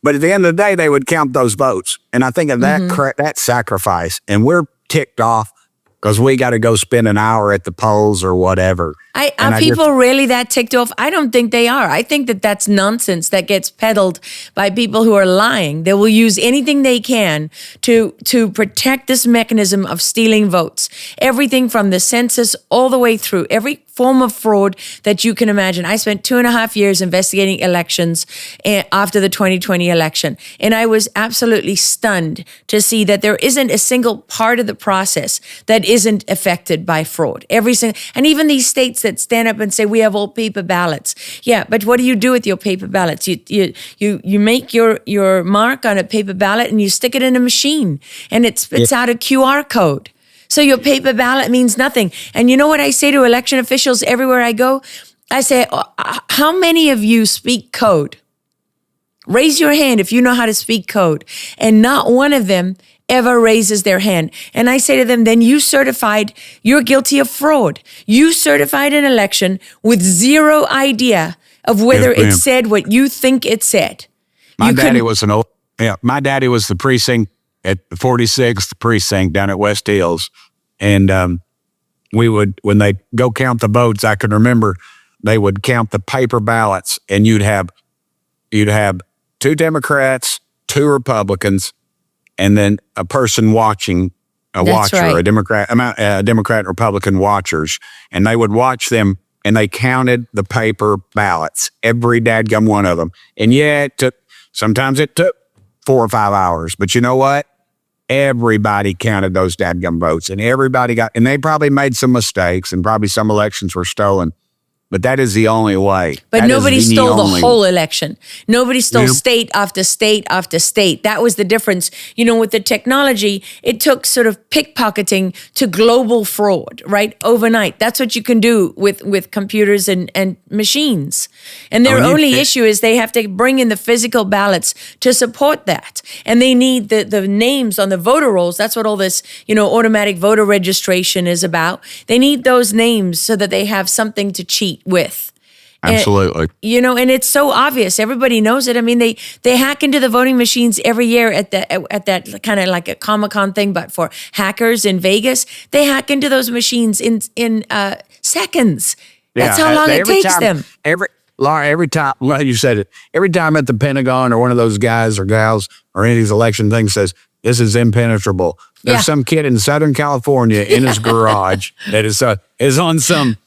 But at the end of the day, they would count those votes. And I think of that sacrifice, and we're ticked off because we got to go spend an hour at the polls or whatever. Are people really that ticked off? I don't think they are. I think that that's nonsense that gets peddled by people who are lying. They will use anything they can to protect this mechanism of stealing votes. Everything from the census all the way through, every form of fraud that you can imagine. I spent 2.5 years investigating elections after the 2020 election, and I was absolutely stunned to see that there isn't a single part of the process that isn't affected by fraud. And even these states that stand up and say we have all paper ballots. Yeah, but what do you do with your paper ballots? You make your mark on a paper ballot and you stick it in a machine, and it spits out a QR code. So your paper ballot means nothing. And you know what I say to election officials everywhere I go? I say, how many of you speak code? Raise your hand if you know how to speak code. And not one of them ever raises their hand. And I say to them, then you're guilty of fraud. You certified an election with zero idea of whether it said what you think it said. My daddy was the precinct at the 46th precinct down at West Hills. And when they go count the votes, I can remember they would count the paper ballots, and you'd have 2 Democrats, 2 Republicans, and then a person watching, a Democrat and Republican watchers. And they would watch them, and they counted the paper ballots, every dadgum one of them. And sometimes it took 4 or 5 hours. But you know what? Everybody counted those dadgum votes, and and they probably made some mistakes, and probably some elections were stolen. But that is the only way. But nobody stole the whole election. Nobody stole state after state after state. That was the difference. With the technology, it took sort of pickpocketing to global fraud, right? Overnight. That's what you can do with computers and machines. And their only issue is they have to bring in the physical ballots to support that. And they need the names on the voter rolls. That's what all this, automatic voter registration is about. They need those names so that they have something to cheat with. Absolutely. And it's so obvious. Everybody knows it. I mean, they hack into the voting machines every year at that kind of like a Comic-Con thing, but for hackers in Vegas. They hack into those machines in seconds. That's how long it takes them. Every time, well, you said it, every time at the Pentagon or one of those guys or gals or any of these election things says, This is impenetrable. There's Yeah. some kid in Southern California in his garage that is on some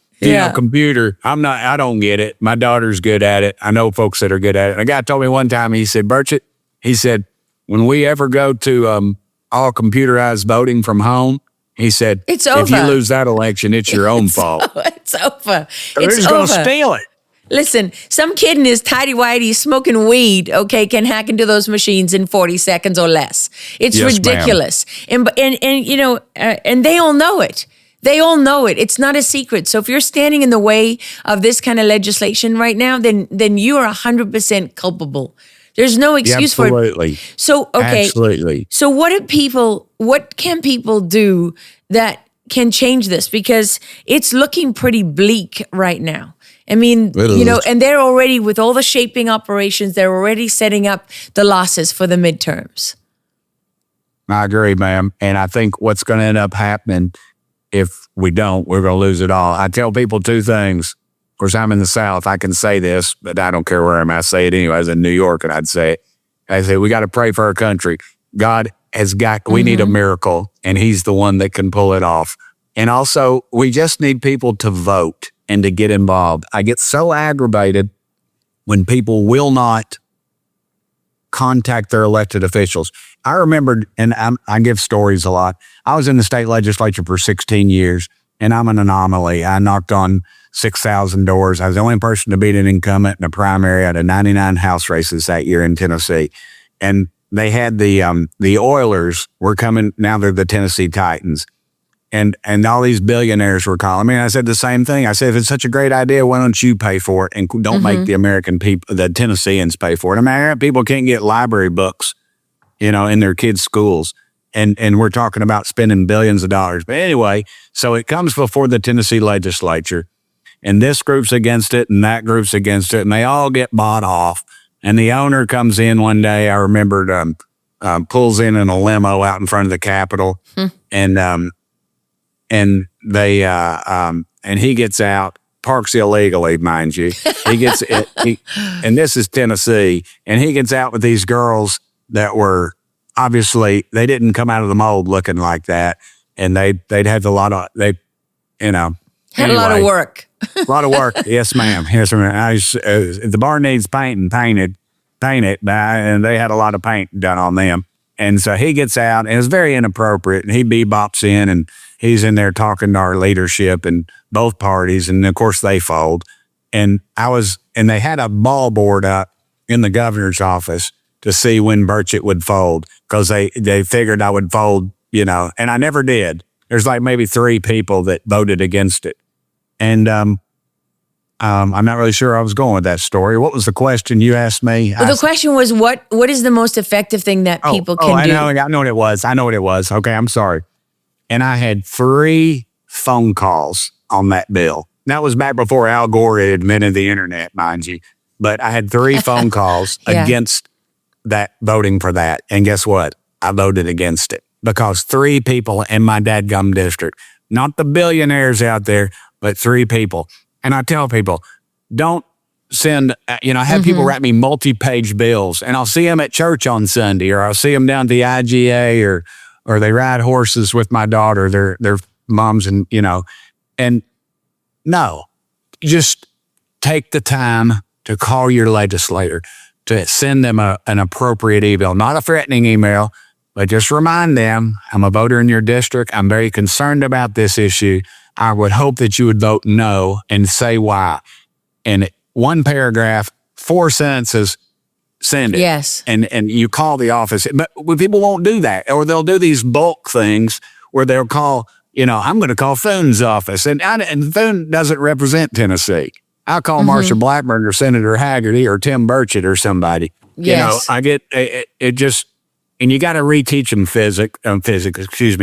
computer. I don't get it. My daughter's good at it. I know folks that are good at it. And a guy told me one time, he said, Burchett, he said, when we ever go to all computerized voting from home, he said, It's if over. you lose that election, it's your own fault. It's over. They're It's just going to over. steal it. Listen, some kid in his tighty-whitey smoking weed, okay, can hack into those machines in 40 seconds or less. It's Yes, ma'am. ridiculous. And you know, and they all know it. They all know it. It's not a secret. So if you're standing in the way of this kind of legislation right now, then you are 100% culpable. There's no excuse for it. Absolutely. So, okay. Absolutely. So what can people do that can change this? Because it's looking pretty bleak right now. I mean, It you know, is. and they're already, with all the shaping operations, they're already setting up the losses for the midterms. I agree, ma'am. And I think what's going to end up happening, if we don't, we're going to lose it all. I tell people two things. Of course, I'm in the South. I can say this, but I don't care where I'm. I say it anyway. I was in New York, and I'd say it. I say, we got to pray for our country. God has got, we need a miracle, and he's the one that can pull it off. And also, we just need people to vote and to get involved. I get so aggravated when people will not contact their elected officials. I remembered, and I give stories a lot. I was in the state legislature for 16 years, and I'm an anomaly. I knocked on 6,000 doors. I was the only person to beat an incumbent in a primary out of 99 House races that year in Tennessee. And they had the Oilers were coming, now they're the Tennessee Titans. And all these billionaires were calling me. And I said the same thing. I said, if it's such a great idea, why don't you pay for it and don't make the American people, the Tennesseans, pay for it? American people can't get library books, you know, in their kids' schools. And we're talking about spending billions of dollars. But anyway, so it comes before the Tennessee legislature, and this group's against it and that group's against it, and they all get bought off. And the owner comes in one day, I remembered, pulls in a limo out in front of the Capitol, and they and he gets out, parks illegally, mind you. He gets and this is Tennessee, and he gets out with these girls that were obviously, they didn't come out of the mold looking like that, and they'd had a lot of Had a lot of work. a lot of work. Yes, ma'am. Yes, ma'am. The bar needs paint it, and they had a lot of paint done on them. And so he gets out, and it's very inappropriate, and he bebops in, and he's in there talking to our leadership and both parties, and of course they fold. And they had a ball board up in the governor's office to see when Burchett would fold, because they figured I would fold, you know, and I never did. There's like maybe 3 people that voted against it. And I'm not really sure I was going with that story. What was the question you asked me? Well, the question was, what is the most effective thing that people can do? I know what it was. Okay, I'm sorry. And I had 3 phone calls on that bill. That was back before Al Gore had invented the internet, mind you. But I had 3 phone calls against that, voting for that. And guess what? I voted against it because 3 people in my dadgum district, not the billionaires out there, but 3 people. And I tell people, don't send, I have people write me multi-page bills, and I'll see them at church on Sunday, or I'll see them down at the IGA, or they ride horses with my daughter, their moms, and, and no, just take the time to call your legislator, to send them an appropriate email, not a threatening email, but just remind them, I'm a voter in your district. I'm very concerned about this issue. I would hope that you would vote no and say why. And 1 paragraph, 4 sentences, send it. Yes. And you call the office. But people won't do that. Or they'll do these bulk things where they'll call, I'm going to call Thune's office. And Thune doesn't represent Tennessee. I'll call Marsha Blackburn or Senator Haggerty or Tim Burchett or somebody. Yes. I get it just, and you got to reteach them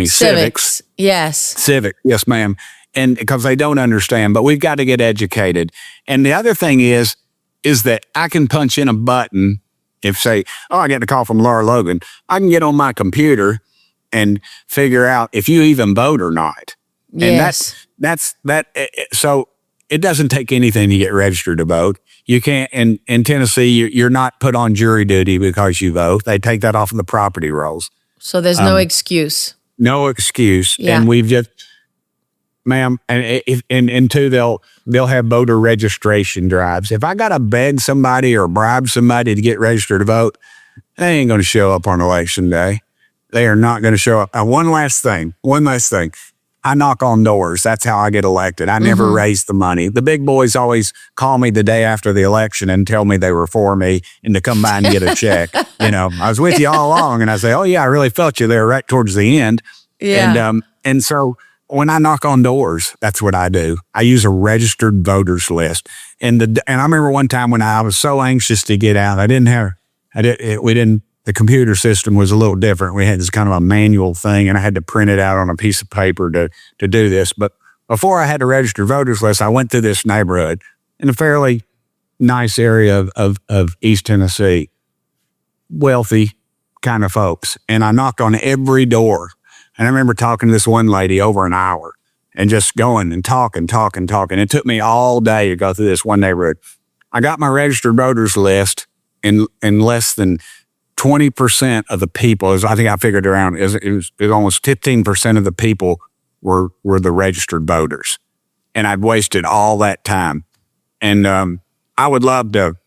civics. Yes. Civic, yes, ma'am. And because they don't understand, but we've got to get educated. And the other thing is that I can punch in a button. If say, I get a call from Lara Logan, I can get on my computer and figure out if you even vote or not. Yes. And so it doesn't take anything to get registered to vote. You can't, in Tennessee, you're not put on jury duty because you vote. They take that off of the property rolls. So there's no excuse. No excuse. Yeah. And we've just, ma'am, and two, they'll have voter registration drives. If I got to beg somebody or bribe somebody to get registered to vote, they ain't going to show up on election day. They are not going to show up. One last thing. I knock on doors. That's how I get elected. I never raise the money. The big boys always call me the day after the election and tell me they were for me and to come by and get a check. I was with you all along, and I say, oh yeah, I really felt you there right towards the end. Yeah. And so when I knock on doors, that's what I do. I use a registered voters list. And I remember one time when I was so anxious to get out, the computer system was a little different. We had this kind of a manual thing, and I had to print it out on a piece of paper to do this. But before I had a registered voters list, I went through this neighborhood in a fairly nice area of East Tennessee, wealthy kind of folks. And I knocked on every door. And I remember talking to this one lady over an hour and just going and talking. It took me all day to go through this one neighborhood. I got my registered voters list in less than 20% of the people, I think I figured around, it was almost 15% of the people were the registered voters. And I'd wasted all that time. And I would love to,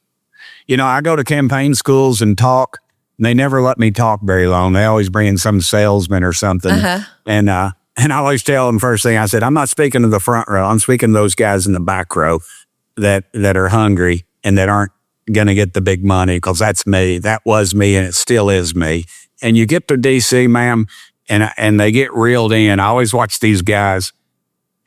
I go to campaign schools and talk, and they never let me talk very long. They always bring in some salesman or something. And I always tell them first thing, I said, I'm not speaking to the front row. I'm speaking to those guys in the back row that are hungry and that aren't going to get the big money, because that's me. That was me, and it still is me. And you get to D.C., ma'am, and they get reeled in. I always watch these guys,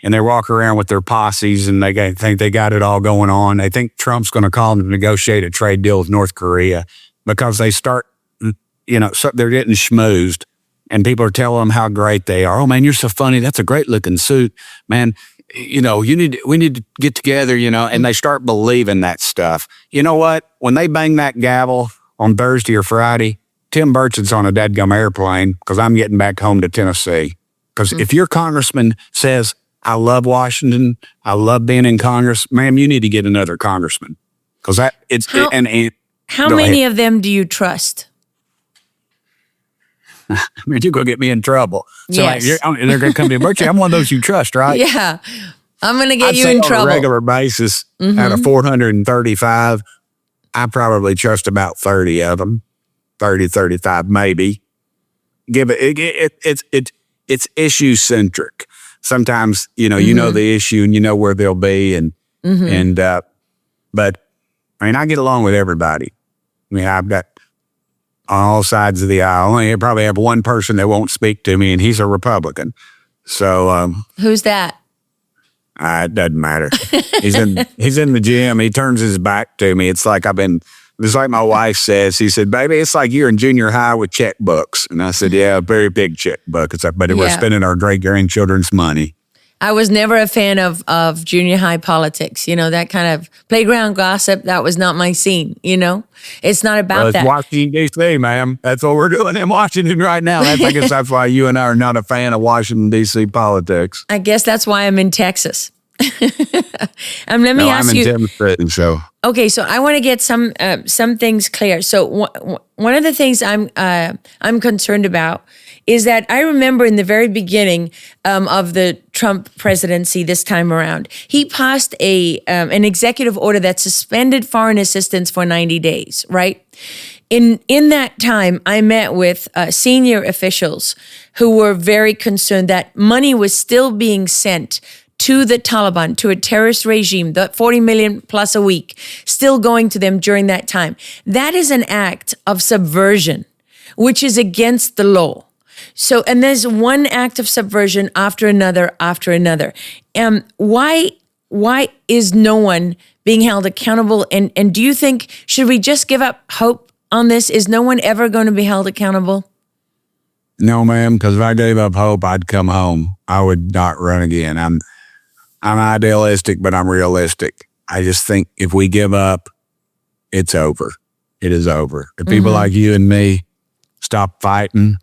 and they walk around with their posses, and they think they got it all going on. They think Trump's going to call them to negotiate a trade deal with North Korea, because they start, so they're getting schmoozed, and people are telling them how great they are. Oh, man, you're so funny. That's a great looking suit, man. We need to get together, and they start believing that stuff. You know what? When they bang that gavel on Thursday or Friday, Tim Burchett's on a dadgum airplane, because I'm getting back home to Tennessee. Because if your congressman says, I love Washington, I love being in Congress, ma'am, you need to get another congressman. Because how many of them do you trust? I mean, you're going to get me in trouble. So Yes. They're going to come to Burchett. I'm one of those you trust, right? Yeah. I'm going to get I'd you say in on trouble. a regular basis, out of 435, I probably trust about 30 of them, 30, 35 maybe. It's issue centric. Sometimes, you know the issue and you know where they'll be. But I mean, I get along with everybody. I mean, I've got on all sides of the aisle. I probably have one person that won't speak to me, and he's a Republican. So Who's that? it doesn't matter. He's in the gym. He turns his back to me. It's like my wife says. He said, "Baby, it's like you're in junior high with checkbooks." And I said, "Yeah, a very big checkbook." It's like, but we're spending our great grandchildren's money. I was never a fan of junior high politics. That kind of playground gossip. That was not my scene. It's not about that. Washington, D.C., ma'am. That's what we're doing in Washington right now. I guess that's why you and I are not a fan of Washington, D.C. politics. I guess that's why I'm in Texas. Let me ask you. I'm in Tennessee, so. Okay, so I want to get some things clear. So one of the things I'm concerned about is that I remember in the very beginning of the Trump presidency this time around, he passed an executive order that suspended foreign assistance for 90 days, right? In that time, I met with senior officials who were very concerned that money was still being sent to the Taliban, to a terrorist regime, the 40 million plus a week, still going to them during that time. That is an act of subversion, which is against the law. So, and there's one act of subversion after another. Why is no one being held accountable? And do you think, should we just give up hope on this? Is no one ever going to be held accountable? No, ma'am, because if I gave up hope, I'd come home. I would not run again. I'm idealistic, but I'm realistic. I just think if we give up, it's over. It is over. If people like you and me stop fighting,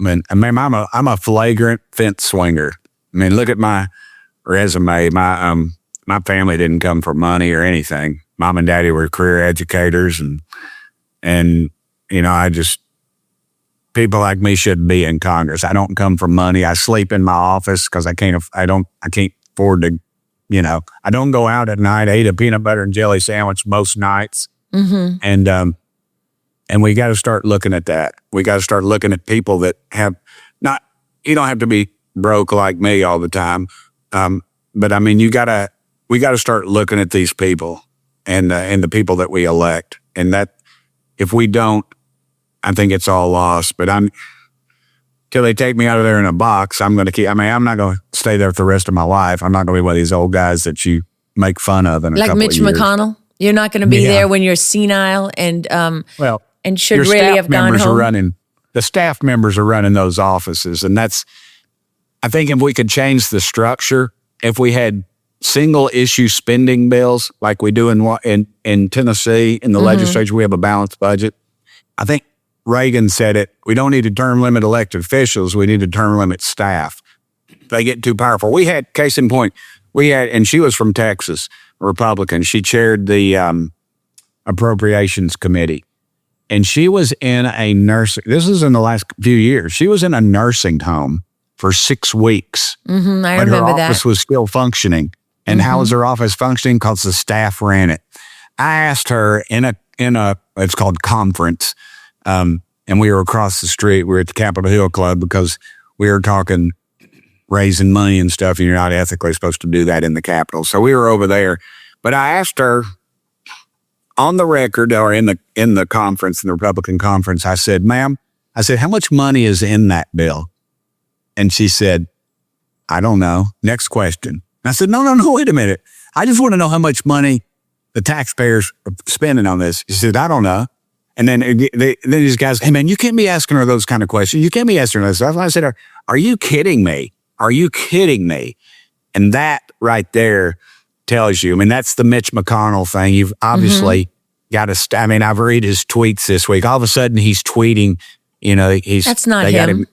I'm a flagrant fence swinger. I mean, look at my resume. My family didn't come for money or anything. Mom and Daddy were career educators, and people like me shouldn't be in Congress. I don't come from money. I sleep in my office because I can't afford to, I don't go out at night. I eat a peanut butter and jelly sandwich most nights. And we got to start looking at that. We got to start looking at people that have you don't have to be broke like me all the time. But I mean, we got to start looking at these people and the people that we elect. And that if we don't, I think it's all lost. But till they take me out of there in a box, I'm not going to stay there for the rest of my life. I'm not going to be one of these old guys that you make fun of in a couple Mitch of years. McConnell. You're not going to be there when you're senile and should your really have gone home. The staff members are running those offices. And I think if we could change the structure, if we had single issue spending bills like we do in Tennessee, in the legislature, we have a balanced budget. I think Reagan said it. We don't need to term limit elected officials. We need to term limit staff. They get too powerful. We had, case in point, and she was from Texas, a Republican. She chaired the Appropriations Committee. And she was in this is in the last few years, she was in a nursing home for 6 weeks. I remember her that. office was still functioning. And how was her office functioning? Because the staff ran it. I asked her in a it's called conference, and we were across the street. We were at the Capitol Hill Club because we were talking raising money and stuff, and you're not ethically supposed to do that in the Capitol. So we were over there. But I asked her on the record or in the conference, in the Republican conference, I said, ma'am, how much money is in that bill? And she said, I don't know. Next question. I said, no, wait a minute. I just want to know how much money the taxpayers are spending on this. She said, I don't know. And then these guys, hey man, you can't be asking her those kind of questions. You can't be asking her this stuff. I said, are you kidding me? Are you kidding me? And that right there tells you, that's the Mitch McConnell thing. You've obviously got to, I've read his tweets this week. All of a sudden he's tweeting, that's not him.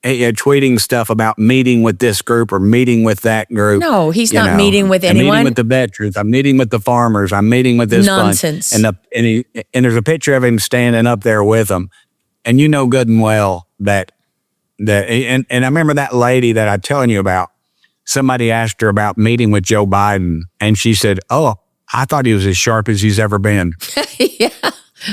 Tweeting stuff about meeting with this group or meeting with that group. No, he's not meeting with anyone. I'm meeting with the veterans. I'm meeting with the farmers. I'm meeting with this nonsense. Bunch. And there's a picture of him standing up there with them. And you know good and well that I remember that lady that I'm telling you about. Somebody asked her about meeting with Joe Biden, and she said, "Oh, I thought he was as sharp as he's ever been." Yeah.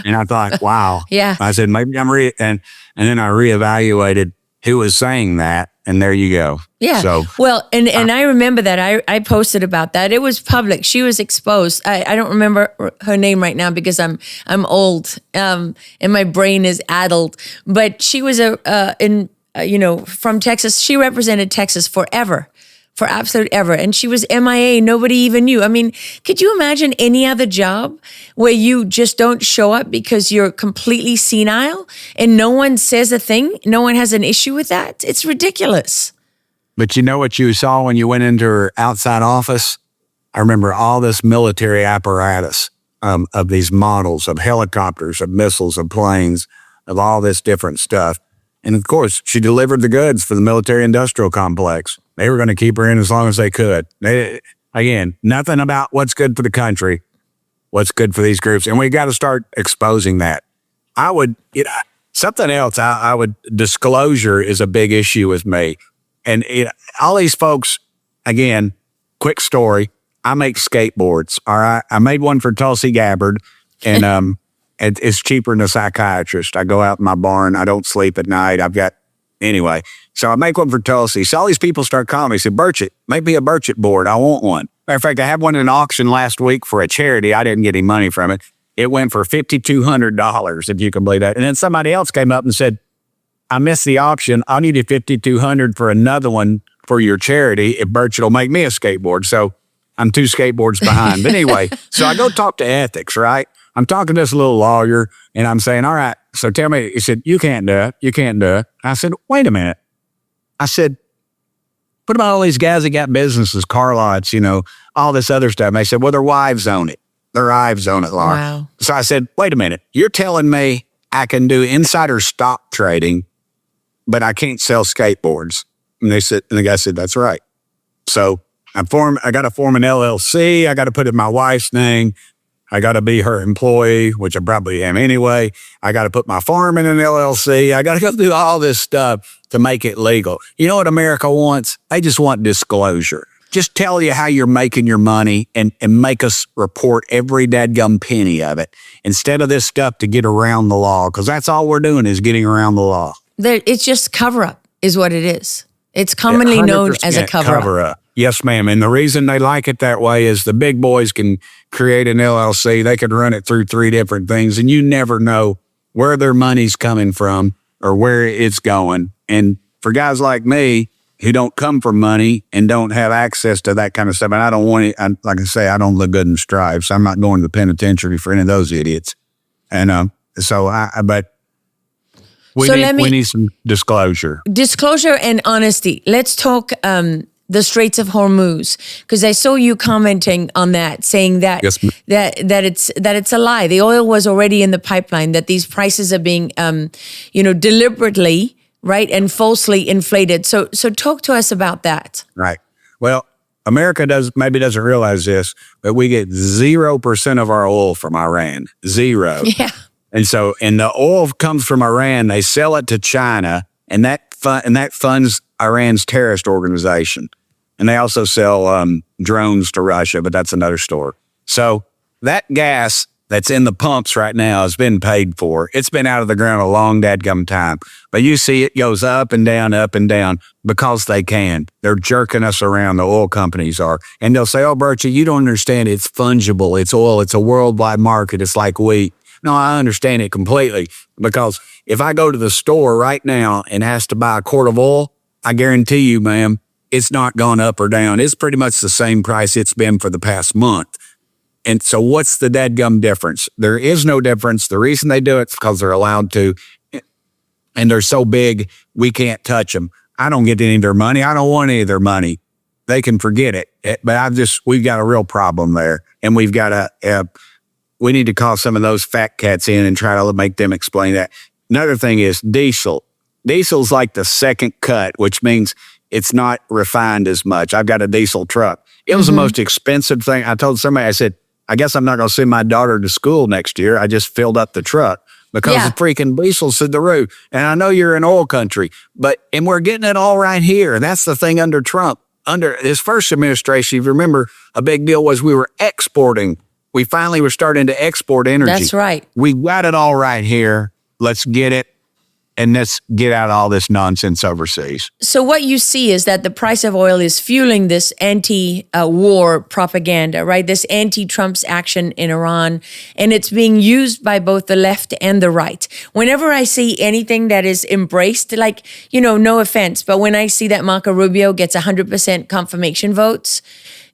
And I thought, wow. Yeah. I said, maybe and then I reevaluated who was saying that, and there you go. Yeah. So, well, and I remember that I posted about that. It was public. She was exposed. I don't remember her name right now because I'm old, and my brain is addled. But she was from Texas. She represented Texas forever. For absolute ever. And she was MIA. Nobody even knew. Could you imagine any other job where you just don't show up because you're completely senile and no one says a thing? No one has an issue with that? It's ridiculous. But you know what you saw when you went into her outside office? I remember all this military apparatus of these models of helicopters, of missiles, of planes, of all this different stuff. And of course, she delivered the goods for the military-industrial complex. They were going to keep her in as long as they could. Again, nothing about what's good for the country, what's good for these groups. And we got to start exposing that. Something else, disclosure is a big issue with me. And all these folks, again, quick story, I make skateboards, all right? I made one for Tulsi Gabbard, and it's cheaper than a psychiatrist. I go out in my barn. I don't sleep at night. Anyway, so I make one for Tulsi. So all these people start calling me. Said, Burchett, make me a Burchett board. I want one. Matter of fact, I had one in an auction last week for a charity. I didn't get any money from it. It went for $5,200, if you can believe that. And then somebody else came up and said, I missed the auction. I needed $5,200 for another one for your charity if Burchett will make me a skateboard. So I'm 2 skateboards behind. But anyway, so I go talk to ethics, right? I'm talking to this little lawyer, and I'm saying, all right, so tell me, he said, you can't do it. You can't do it. I said, wait a minute. I said, what about all these guys that got businesses, car lots, all this other stuff? And they said, well, their wives own it. Their wives own it, Lara. Wow. So I said, wait a minute. You're telling me I can do insider stock trading, but I can't sell skateboards. And the guy said, that's right. So I got to form an LLC. I got to put in my wife's name. I got to be her employee, which I probably am anyway. I got to put my farm in an LLC. I got to go through all this stuff to make it legal. You know what America wants? They just want disclosure. Just tell you how you're making your money and make us report every dadgum penny of it instead of this stuff to get around the law, because that's all we're doing is getting around the law. It's just cover-up is what it is. It's commonly known as a cover-up. Yes, ma'am. And the reason they like it that way is the big boys can create an LLC. They can run it through 3 different things, and you never know where their money's coming from or where it's going. And for guys like me who don't come from money and don't have access to that kind of stuff, and I don't want it, like I say, I don't look good in stripes. I'm not going to the penitentiary for any of those idiots. And but we need some disclosure. Disclosure and honesty. Let's talk the Straits of Hormuz, because I saw you commenting on that, saying that Yes, that it's a lie. The oil was already in the pipeline. That these prices are being, deliberately, right, and falsely inflated. So talk to us about that. Right. Well, America maybe doesn't realize this, but we get 0% of our oil from Iran. 0. Yeah. And the oil comes from Iran. They sell it to China, and that funds Iran's terrorist organization. And they also sell drones to Russia, but that's another story. So that gas that's in the pumps right now has been paid for. It's been out of the ground a long dadgum time. But you see it goes up and down because they can. They're jerking us around, the oil companies are. And they'll say, oh, Burchett, you don't understand. It's fungible. It's oil. It's a worldwide market. It's like wheat. No, I understand it completely, because if I go to the store right now and has to buy a quart of oil, I guarantee you, ma'am, it's not gone up or down. It's pretty much the same price it's been for the past month. And so what's the dadgum difference? There is no difference. The reason they do it is because they're allowed to, and they're so big, we can't touch them. I don't get any of their money. I don't want any of their money. They can forget it. But we've got a real problem there, and we've got we need to call some of those fat cats in and try to make them explain that. Another thing is diesel. Diesel's like the second cut, which means it's not refined as much. I've got a diesel truck. It was the most expensive thing. I told somebody, I said, I guess I'm not going to send my daughter to school next year. I just filled up the truck because the freaking diesel's through the roof. And I know you're in oil country, and we're getting it all right here. That's the thing under Trump. Under his first administration, if you remember, a big deal was we were exporting. We finally were starting to export energy. That's right. We got it all right here. Let's get it, and let's get out all this nonsense overseas. So what you see is that the price of oil is fueling this anti-war propaganda, right? This anti-Trump's action in Iran, and it's being used by both the left and the right. Whenever I see anything that is embraced, like, no offense, but when I see that Marco Rubio gets 100% confirmation votes,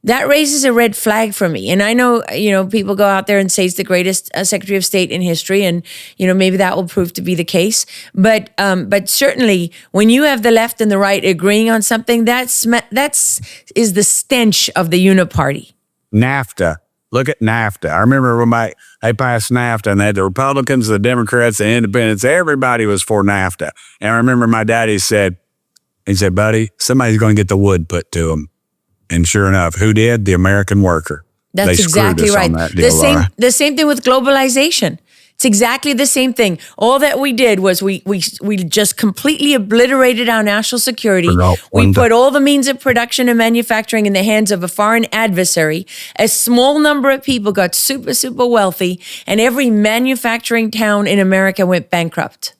that raises a red flag for me. And I know, people go out there and say he's the greatest Secretary of State in history, and, maybe that will prove to be the case. But certainly when you have the left and the right agreeing on something, that's the stench of the uniparty. NAFTA. Look at NAFTA. I remember when they passed NAFTA, and they had the Republicans, the Democrats, the Independents. Everybody was for NAFTA. And I remember my daddy said, buddy, somebody's going to get the wood put to them. And sure enough, who did? The American worker. That's exactly right. The same thing with globalization. It's exactly the same thing. All that we did was we just completely obliterated our national security. We put all the means of production and manufacturing in the hands of a foreign adversary. A small number of people got super, super wealthy, and every manufacturing town in America went bankrupt.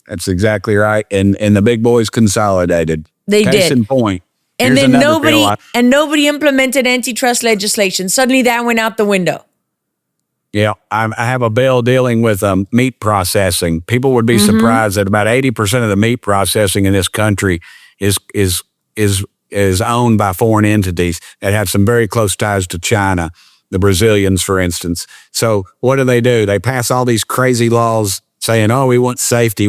That's exactly right. And the big boys consolidated. They did. Case in point. And then nobody implemented antitrust legislation. Suddenly that went out the window. Yeah, I have a bill dealing with meat processing. People would be surprised that about 80% of the meat processing in this country is owned by foreign entities that have some very close ties to China, the Brazilians, for instance. So what do? They pass all these crazy laws saying, oh, we want safety.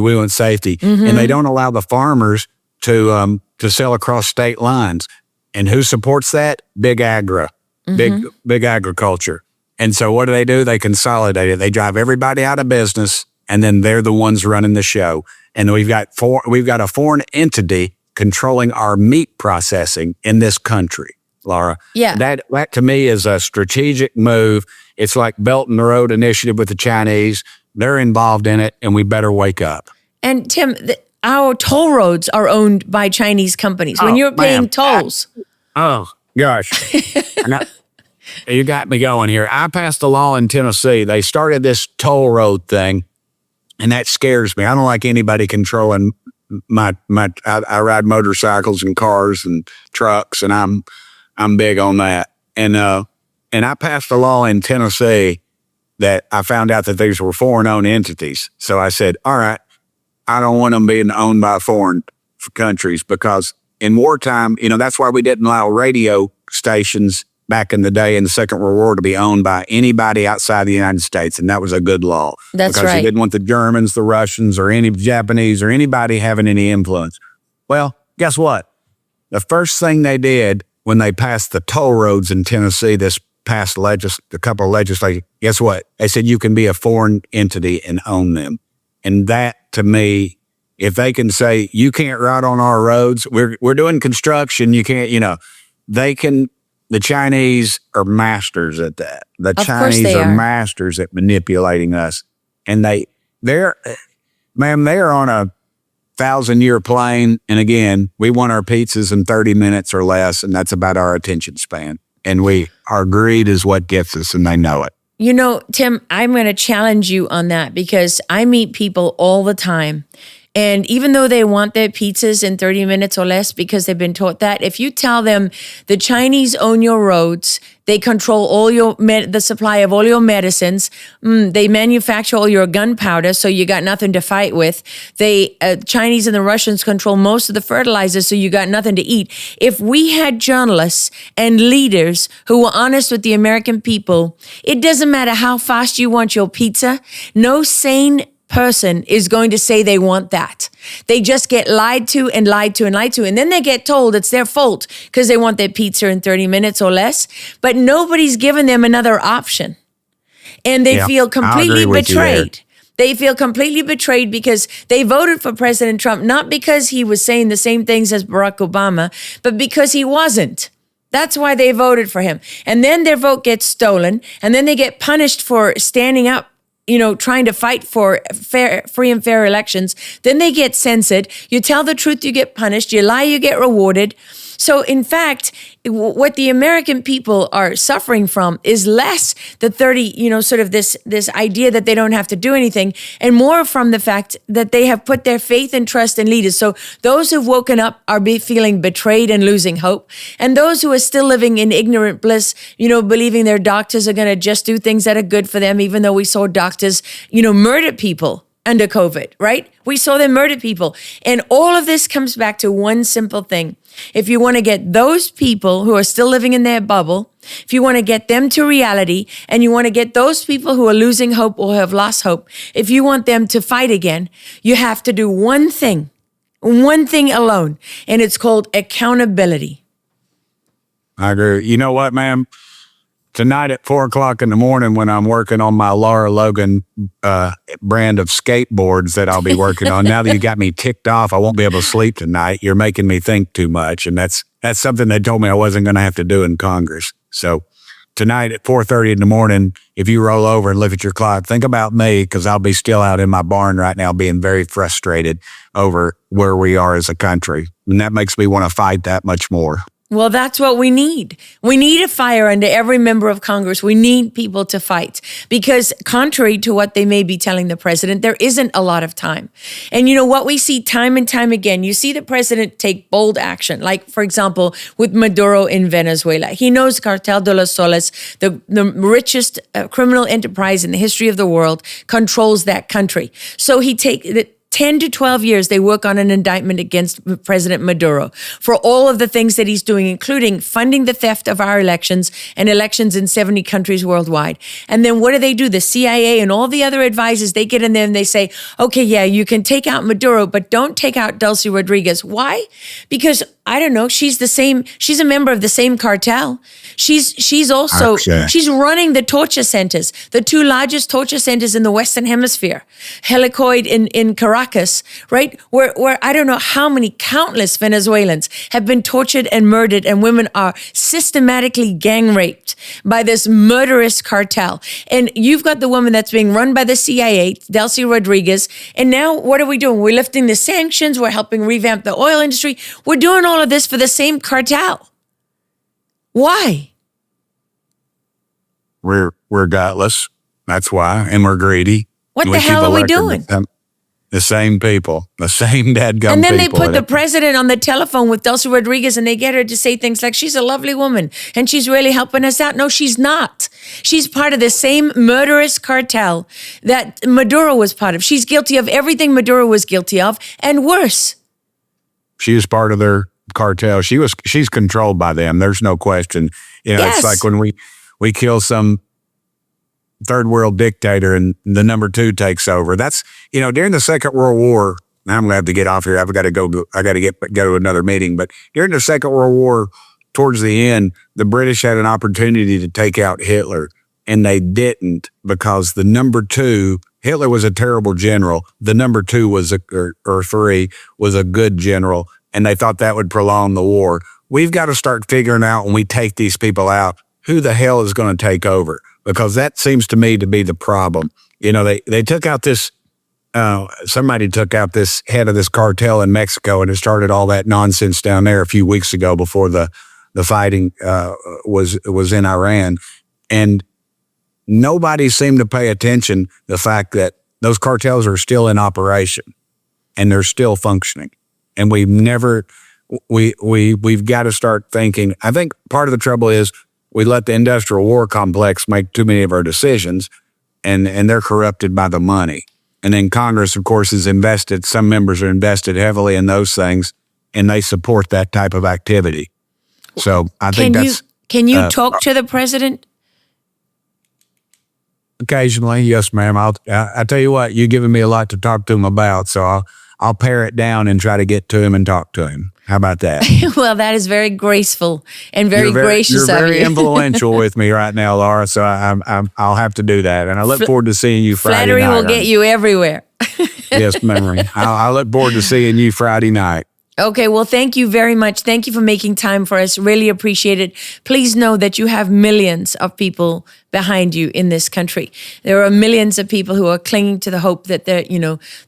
And they don't allow the farmers to sell across state lines. And who supports that? Big agri, big agriculture. And so what do? They consolidate it. They drive everybody out of business, and then they're the ones running the show. And we've got a foreign entity controlling our meat processing in this country, Lara. Yeah. That to me is a strategic move. It's like Belt and the Road Initiative with the Chinese. They're involved in it, and we better wake up. And Tim, our toll roads are owned by Chinese companies. When you're paying tolls. Oh, gosh. You got me going here. I passed a law in Tennessee. They started this toll road thing, and that scares me. I don't like anybody controlling I ride motorcycles and cars and trucks, and I'm big on that. And I passed a law in Tennessee that I found out that these were foreign-owned entities. So I said, all right, I don't want them being owned by foreign countries, because in wartime, that's why we didn't allow radio stations back in the day in the Second World War to be owned by anybody outside the United States. And that was a good law. That's because right. you didn't want the Germans, the Russians, or any Japanese or anybody having any influence. Well, guess what? The first thing they did when they passed the toll roads in Tennessee, this past a couple of legislators, guess what? They said you can be a foreign entity and own them. And that, to me, if they can say, you can't ride on our roads, we're doing construction, you can't, they can. The Chinese are masters at that. The Chinese are masters at manipulating us. And they're on a 1,000-year plane. And again, we want our pizzas in 30 minutes or less. And that's about our attention span. And our greed is what gets us, and they know it. Tim, I'm going to challenge you on that, because I meet people all the time. And even though they want their pizzas in 30 minutes or less because they've been taught that, if you tell them the Chinese own your roads, they control all the supply of all your medicines, they manufacture all your gunpowder, so you got nothing to fight with. Chinese and the Russians control most of the fertilizers, so you got nothing to eat. If we had journalists and leaders who were honest with the American people, it doesn't matter how fast you want your pizza, no sane person is going to say they want that. They just get lied to and lied to and lied to. And then they get told it's their fault because they want their pizza in 30 minutes or less. But nobody's given them another option. And they feel completely betrayed. They feel completely betrayed because they voted for President Trump, not because he was saying the same things as Barack Obama, but because he wasn't. That's why they voted for him. And then their vote gets stolen. And then they get punished for standing up, trying to fight for free and fair elections. Then they get censored. You tell the truth, you get punished. You lie, you get rewarded. So in fact, what the American people are suffering from is less the 30, sort of this idea that they don't have to do anything, and more from the fact that they have put their faith and trust in leaders. So those who've woken up are feeling betrayed and losing hope. And those who are still living in ignorant bliss, believing their doctors are going to just do things that are good for them, even though we saw doctors, murder people under COVID, right? We saw them murder people. And all of this comes back to one simple thing. If you want to get those people who are still living in their bubble, if you want to get them to reality, and you want to get those people who are losing hope or have lost hope, if you want them to fight again, you have to do one thing alone, and it's called accountability. I agree. You know what, ma'am? Tonight at 4:00 in the morning, when I'm working on my Lara Logan brand of skateboards that I'll be working on, now that you got me ticked off, I won't be able to sleep tonight. You're making me think too much. And that's something they told me I wasn't going to have to do in Congress. So tonight at 4:30 in the morning, if you roll over and look at your clock, think about me, because I'll be still out in my barn right now being very frustrated over where we are as a country. And that makes me want to fight that much more. Well, that's what we need. We need a fire under every member of Congress. We need people to fight, because contrary to what they may be telling the president, there isn't a lot of time. And what we see time and time again, you see the president take bold action, like, for example, with Maduro in Venezuela. He knows Cartel de los Soles, the richest criminal enterprise in the history of the world, controls that country. So he 10 to 12 years, they work on an indictment against President Maduro for all of the things that he's doing, including funding the theft of our elections and elections in 70 countries worldwide. And then what do? The CIA and all the other advisors, they get in there and they say, okay, yeah, you can take out Maduro, but don't take out Delcy Rodriguez. Why? Because I don't know. She's a member of the same cartel. She's also, Okay. she's running the torture centers, the two largest torture centers in the Western Hemisphere. Helicoid in Caracas, right? Where I don't know how many countless Venezuelans have been tortured and murdered, and women are systematically gang raped by this murderous cartel. And you've got the woman that's being run by the CIA, Delcy Rodriguez. And now what are we doing? We're lifting the sanctions. We're helping revamp the oil industry. We're doing all of this for the same cartel. Why? We're gutless. That's why. And we're greedy. What the keep hell are we electing doing? The same people, the same dadgum And then they people. put the president on the telephone with Delcy Rodriguez, and they get her to say things like, she's a lovely woman and she's really helping us out. No, she's not. She's part of the same murderous cartel that Maduro was part of. She's guilty of everything Maduro was guilty of, and worse. She was part of their cartel. She's controlled by them. There's no question. Yes. It's like when we kill some third world dictator and the number two takes over. That's, during the Second World War, now I'm going to have to get off here. I've got to go to another meeting. But during the Second World War, towards the end, the British had an opportunity to take out Hitler, and they didn't, because the number two, Hitler was a terrible general. The number two was or three was a good general, and they thought that would prolong the war. We've got to start figuring out, when we take these people out, who the hell is going to take over? Because that seems to me to be the problem. They took out this, somebody took out this head of this cartel in Mexico, and it started all that nonsense down there a few weeks ago before the fighting was in Iran. And nobody seemed to pay attention to the fact that those cartels are still in operation and they're still functioning. And we've got to start thinking. I think part of the trouble is we let the industrial war complex make too many of our decisions, and they're corrupted by the money. And then Congress, of course, is invested. Some members are invested heavily in those things, and they support that type of activity. So I think that's... Can you talk to the president? Occasionally, yes, ma'am. I tell you what, you've given me a lot to talk to him about, so I'll pare it down and try to get to him and talk to him. How about that? Well, that is very graceful and very gracious You're of very you. influential with me right now, Laura, so I'll have to do that. And I look forward to seeing you Friday Flattery night. will get you everywhere. Yes, memory. I look forward to seeing you Friday night. Okay, well, thank you very much. Thank you for making time for us. Really appreciate it. Please know that you have millions of people behind you in this country. There are millions of people who are clinging to the hope that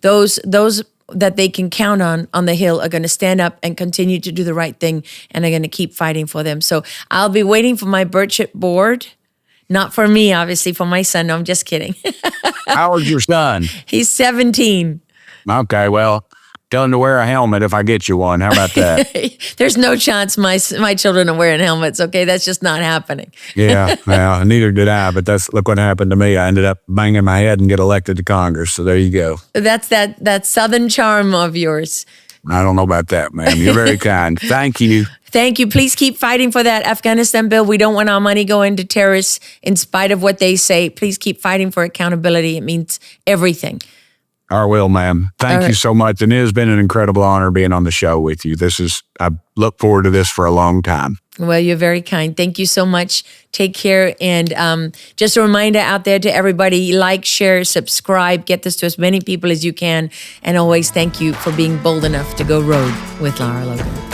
those that they can count on the Hill are going to stand up and continue to do the right thing, and are going to keep fighting for them. So I'll be waiting for my Burchett board. Not for me, obviously, for my son. No, I'm just kidding. How old's your son? He's 17. Okay, well, tell him to wear a helmet if I get you one. How about that? There's no chance my children are wearing helmets, okay? That's just not happening. Yeah, well, neither did I, but look what happened to me. I ended up banging my head and get elected to Congress, so there you go. That's that southern charm of yours. I don't know about that, ma'am. You're very kind. Thank you. Thank you. Please keep fighting for that Afghanistan bill. We don't want our money going to terrorists in spite of what they say. Please keep fighting for accountability. It means everything. I will, ma'am. Thank you so much. And it has been an incredible honor being on the show with you. I look forward to this for a long time. Well, you're very kind. Thank you so much. Take care. And just a reminder out there to everybody, like, share, subscribe, get this to as many people as you can. And always thank you for being bold enough to go rogue with Lara Logan.